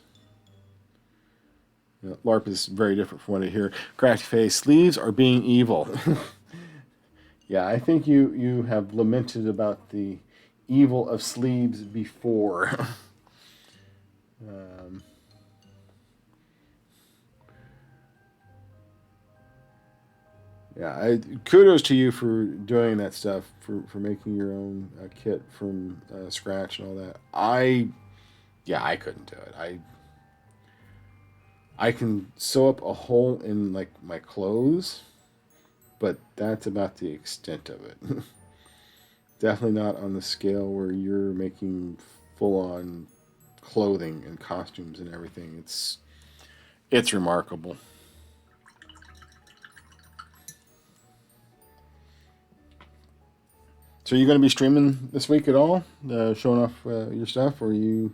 LARP is very different from what I hear. Crafty Face, sleeves are being evil. Yeah, I think you have lamented about the evil of sleeves before. Yeah, kudos to you for doing that stuff, for making your own kit from scratch and all that. I couldn't do it. I can sew up a hole in like my clothes, but that's about the extent of it. Definitely not on the scale where you're making full-on clothing and costumes and everything. It's remarkable. So, are you going to be streaming this week at all, showing off your stuff, or are you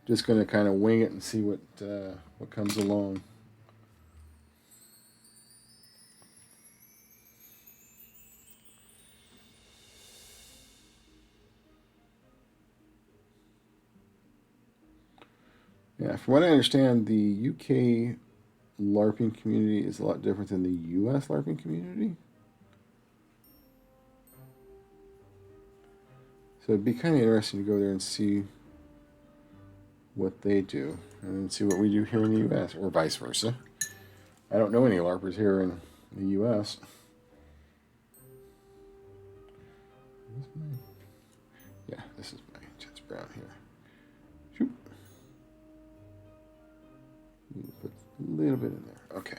just going to kind of wing it and see what comes along? Yeah, from what I understand, the UK LARPing community is a lot different than the US LARPing community. So it'd be kind of interesting to go there and see what they do, and then see what we do here in the US, or vice versa. I don't know any LARPers here in the US. Yeah, this is my intense brown here. Shoot. Put a little bit in there. Okay.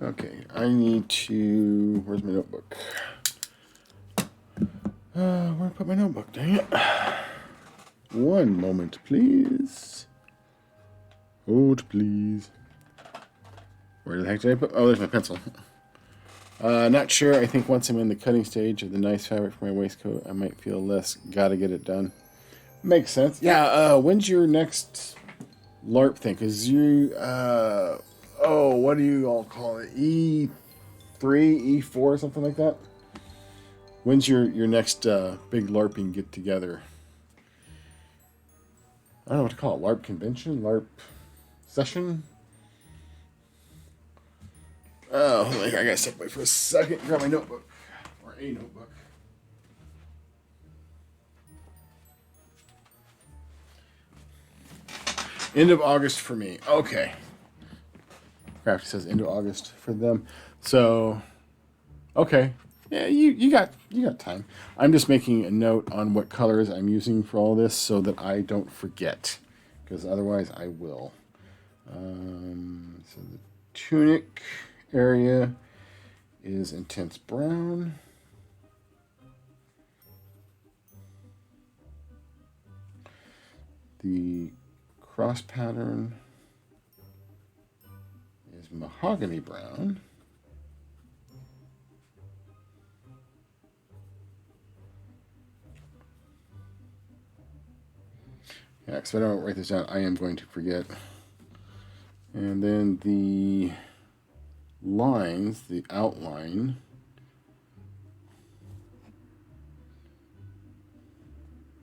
Okay, I need to... Where's my notebook? Where did I put my notebook? Dang it. One moment, please. Hold, please. Where the heck did I put... Oh, there's my pencil. Not sure. I think once I'm in the cutting stage of the nice fabric for my waistcoat, I might feel less gotta get it done. Makes sense. Yeah, when's your next LARP thing? Because you... what do you all call it? E3, E4, something like that? When's your next big LARPing get-together? I don't know what to call it. LARP convention? LARP session? Oh, hold on. I gotta step away for a second. Grab my notebook. Or a notebook. End of August for me. Okay. Crafty says end of August for them. So, okay. Yeah, you got time. I'm just making a note on what colors I'm using for all this so that I don't forget, because otherwise I will. So the tunic area is intense brown. The cross pattern is mahogany brown. Yeah, because if I don't write this down, I am going to forget. And then the lines, the outline,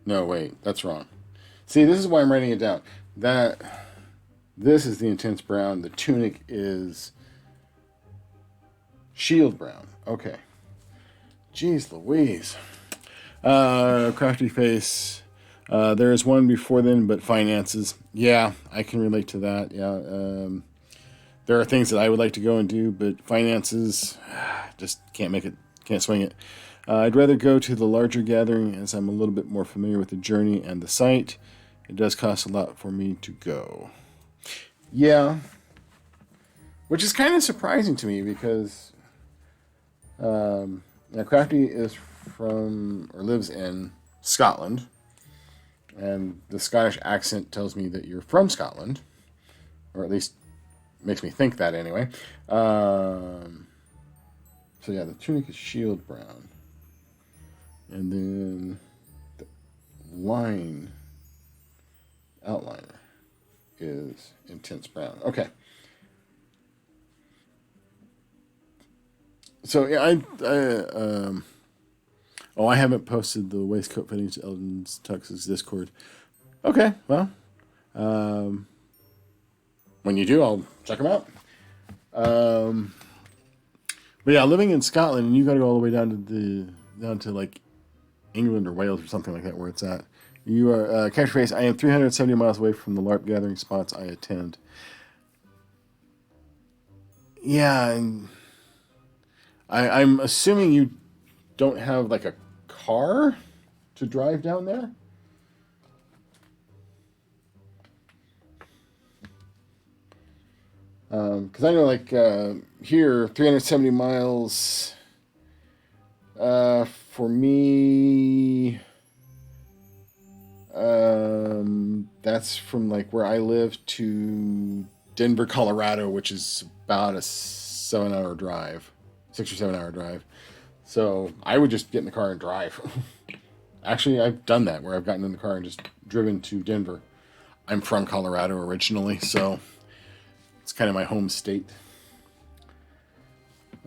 no, wait, that's wrong. See, this is why I'm writing it down. This is the intense brown. The tunic is shield brown. Okay. Jeez Louise. Crafty face. There is one before then, but finances. Yeah, I can relate to that. Yeah. There are things that I would like to go and do, but finances, just can't make it, can't swing it. I'd rather go to the larger gathering as I'm a little bit more familiar with the journey and the site. It does cost a lot for me to go. Yeah. Which is kind of surprising to me because Crafty is from, or lives in Scotland. And the Scottish accent tells me that you're from Scotland. Or at least makes me think that anyway. So yeah, the tunic is shield brown. And then the outliner is intense brown. Okay. So yeah, I haven't posted the waistcoat fittings to Eldon's Tux's Discord. Okay, well, when you do, I'll check them out. But yeah, living in Scotland, and you got to go all the way down to like England or Wales or something like that, where it's at. You are Catchphrase. I am 370 miles away from the LARP gathering spots I attend. Yeah, and I'm assuming you don't have like a car to drive down there. Because I know, like, here, 370 miles, for me, that's from, like, where I live to Denver, Colorado, which is about a 7-hour drive, 6 or 7 hour drive. So I would just get in the car and drive. Actually, I've done that, where I've gotten in the car and just driven to Denver. I'm from Colorado originally, so it's kind of my home state.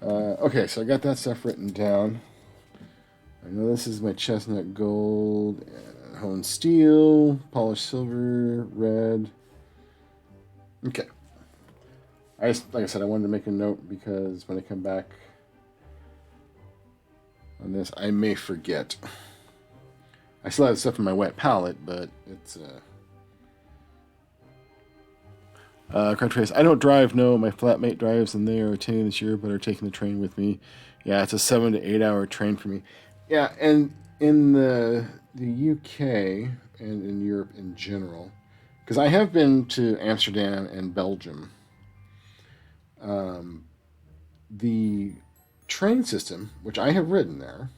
Okay, so I got that stuff written down. I know this is my chestnut gold, honed steel, polished silver, red. Okay. Like I said, I wanted to make a note because when I come back on this, I may forget. I still have stuff in my wet palette, but it's Crunchface. I don't drive. No, my flatmate drives, and they are attending this year, but are taking the train with me. Yeah, it's a 7 to 8 hour train for me. Yeah, and in the UK and in Europe in general, because I have been to Amsterdam and Belgium. The train system, which I have ridden there,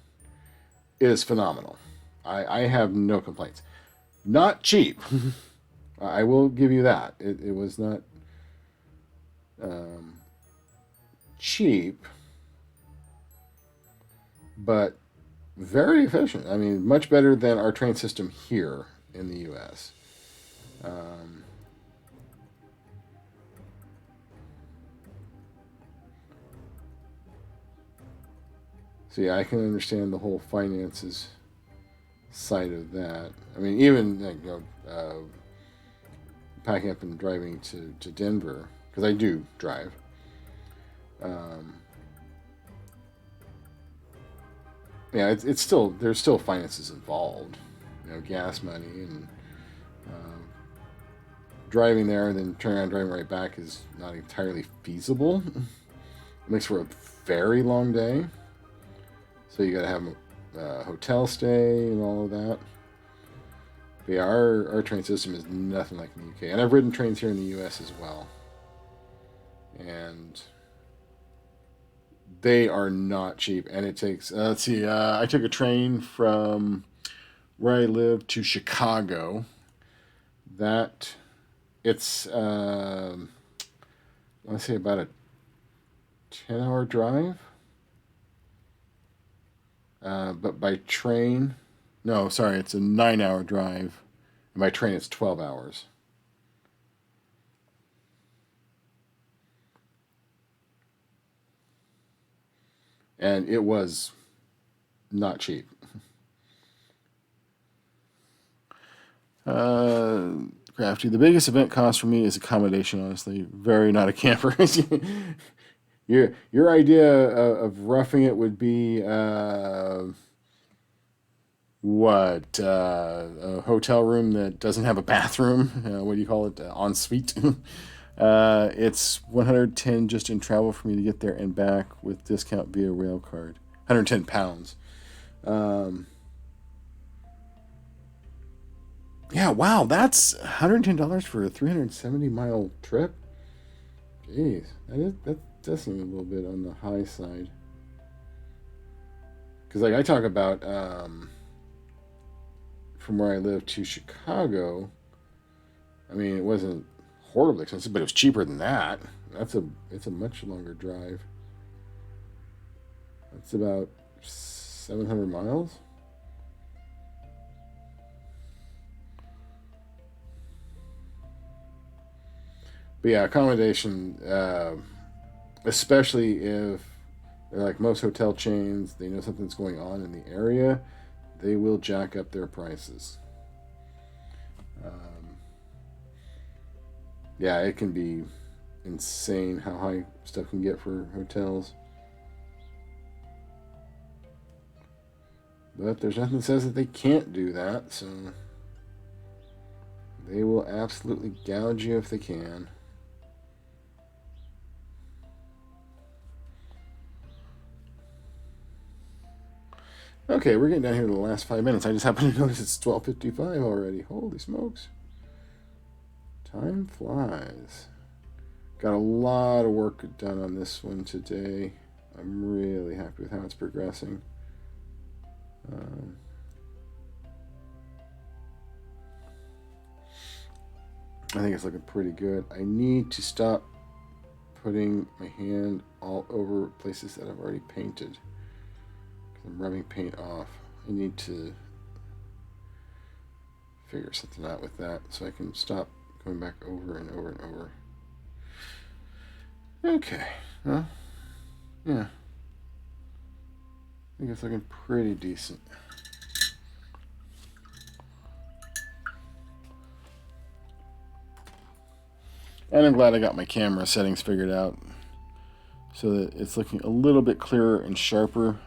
is phenomenal. I have no complaints. Not cheap. I will give you that. It was not cheap, but very efficient. I mean, much better than our train system here in the U.S. So yeah, I can understand the whole finances side of that. I mean, even like, packing up and driving to Denver, because I do drive. Yeah, it's still, there's still finances involved. You know, gas money and driving there and then turning around and driving right back is not entirely feasible. It makes for a very long day. So you got to have a hotel stay and all of that. But yeah, our train system is nothing like in the UK. And I've ridden trains here in the US as well. And they are not cheap. And it takes, let's see, I took a train from where I live to Chicago. It's, let's say about a 10-hour drive. But by train, no, sorry, it's a 9-hour drive. And by train, it's 12 hours. And it was not cheap. Crafty. The biggest event cost for me is accommodation, honestly. Very not a camper. Your idea of roughing it would be what? A hotel room that doesn't have a bathroom? What do you call it? En suite? It's 110 just in travel for me to get there and back with discount via rail card. 110 pounds. Yeah, wow, that's $110 for a 370-mile trip. Jeez, that's definitely a little bit on the high side. Because like I talk about from where I live to Chicago, I mean it wasn't horribly expensive, but it was cheaper than that. It's a much longer drive. That's about 700 miles. But yeah, accommodation, especially if they're like most hotel chains, they know something's going on in the area, they will jack up their prices. Yeah, it can be insane how high stuff can get for hotels. But there's nothing that says that they can't do that, so they will absolutely gouge you if they can. Okay, we're getting down here to the last 5 minutes. I just happened to notice it's 12:55 already. Holy smokes. Time flies. Got a lot of work done on this one today. I'm really happy with how it's progressing. I think it's looking pretty good. I need to stop putting my hand all over places that I've already painted. I'm rubbing paint off. I need to figure something out with that so I can stop going back over and over and over. Okay, well, yeah. I think it's looking pretty decent. And I'm glad I got my camera settings figured out so that it's looking a little bit clearer and sharper.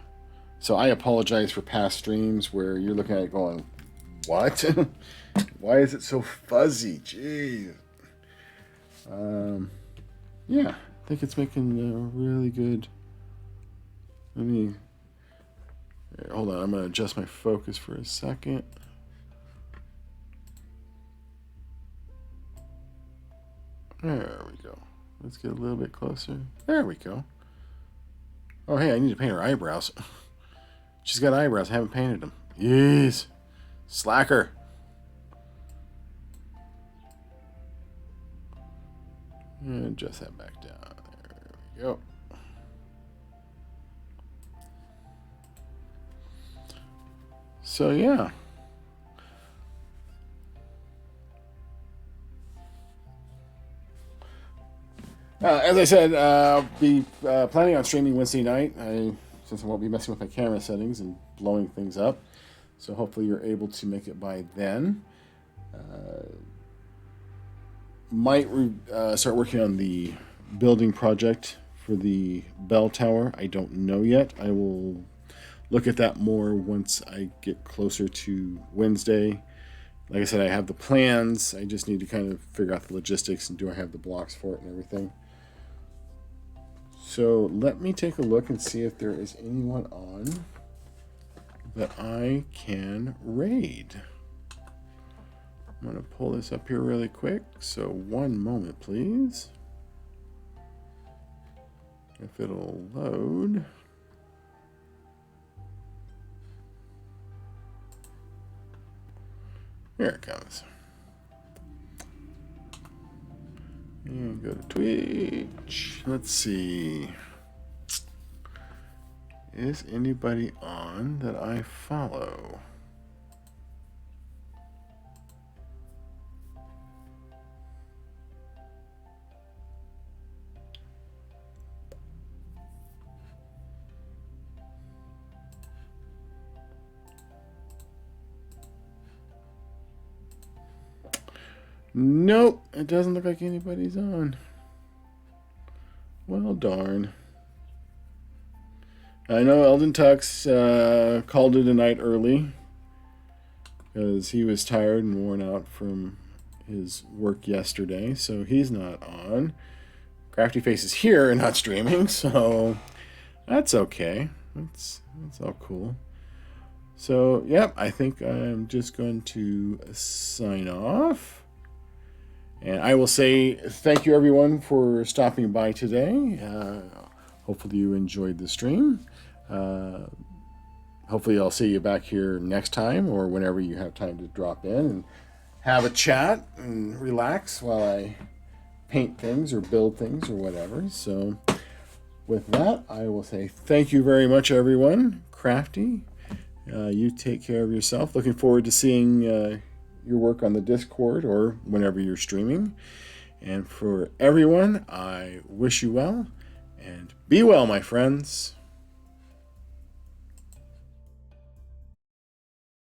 So I apologize for past streams where you're looking at it going, what? Why is it so fuzzy? Jeez. Yeah, I think it's making really good. Let me... Hold on, I'm going to adjust my focus for a second. There we go. Let's get a little bit closer. There we go. Oh, hey, I need to paint her eyebrows. She's got eyebrows. I haven't painted them. Yes. Slacker. And adjust that back down. There we go. So, yeah. As I said, I'll be planning on streaming Wednesday night. Since I won't be messing with my camera settings and blowing things up. So hopefully you're able to make it by then. Might start working on the building project for the bell tower. I don't know yet. I will look at that more once I get closer to Wednesday. Like I said, I have the plans. I just need to kind of figure out the logistics and do I have the blocks for it and everything. So let me take a look and see if there is anyone on that I can raid. I'm going to pull this up here really quick. So one moment, please. If it'll load. Here it comes. And go to Twitch. Let's see. Is anybody on that I follow? Nope, it doesn't look like anybody's on. Well, darn. I know Eldon Tux called it a night early because he was tired and worn out from his work yesterday, so he's not on. Crafty Face is here and not streaming, so that's okay. That's all cool. So, yep, I think I'm just going to sign off. And I will say thank you, everyone, for stopping by today. Hopefully you enjoyed the stream. Hopefully I'll see you back here next time or whenever you have time to drop in and have a chat and relax while I paint things or build things or whatever. So with that, I will say thank you very much, everyone. Crafty, you take care of yourself. Looking forward to seeing your work on the Discord or whenever you're streaming. And for everyone, I wish you well and be well, my friends.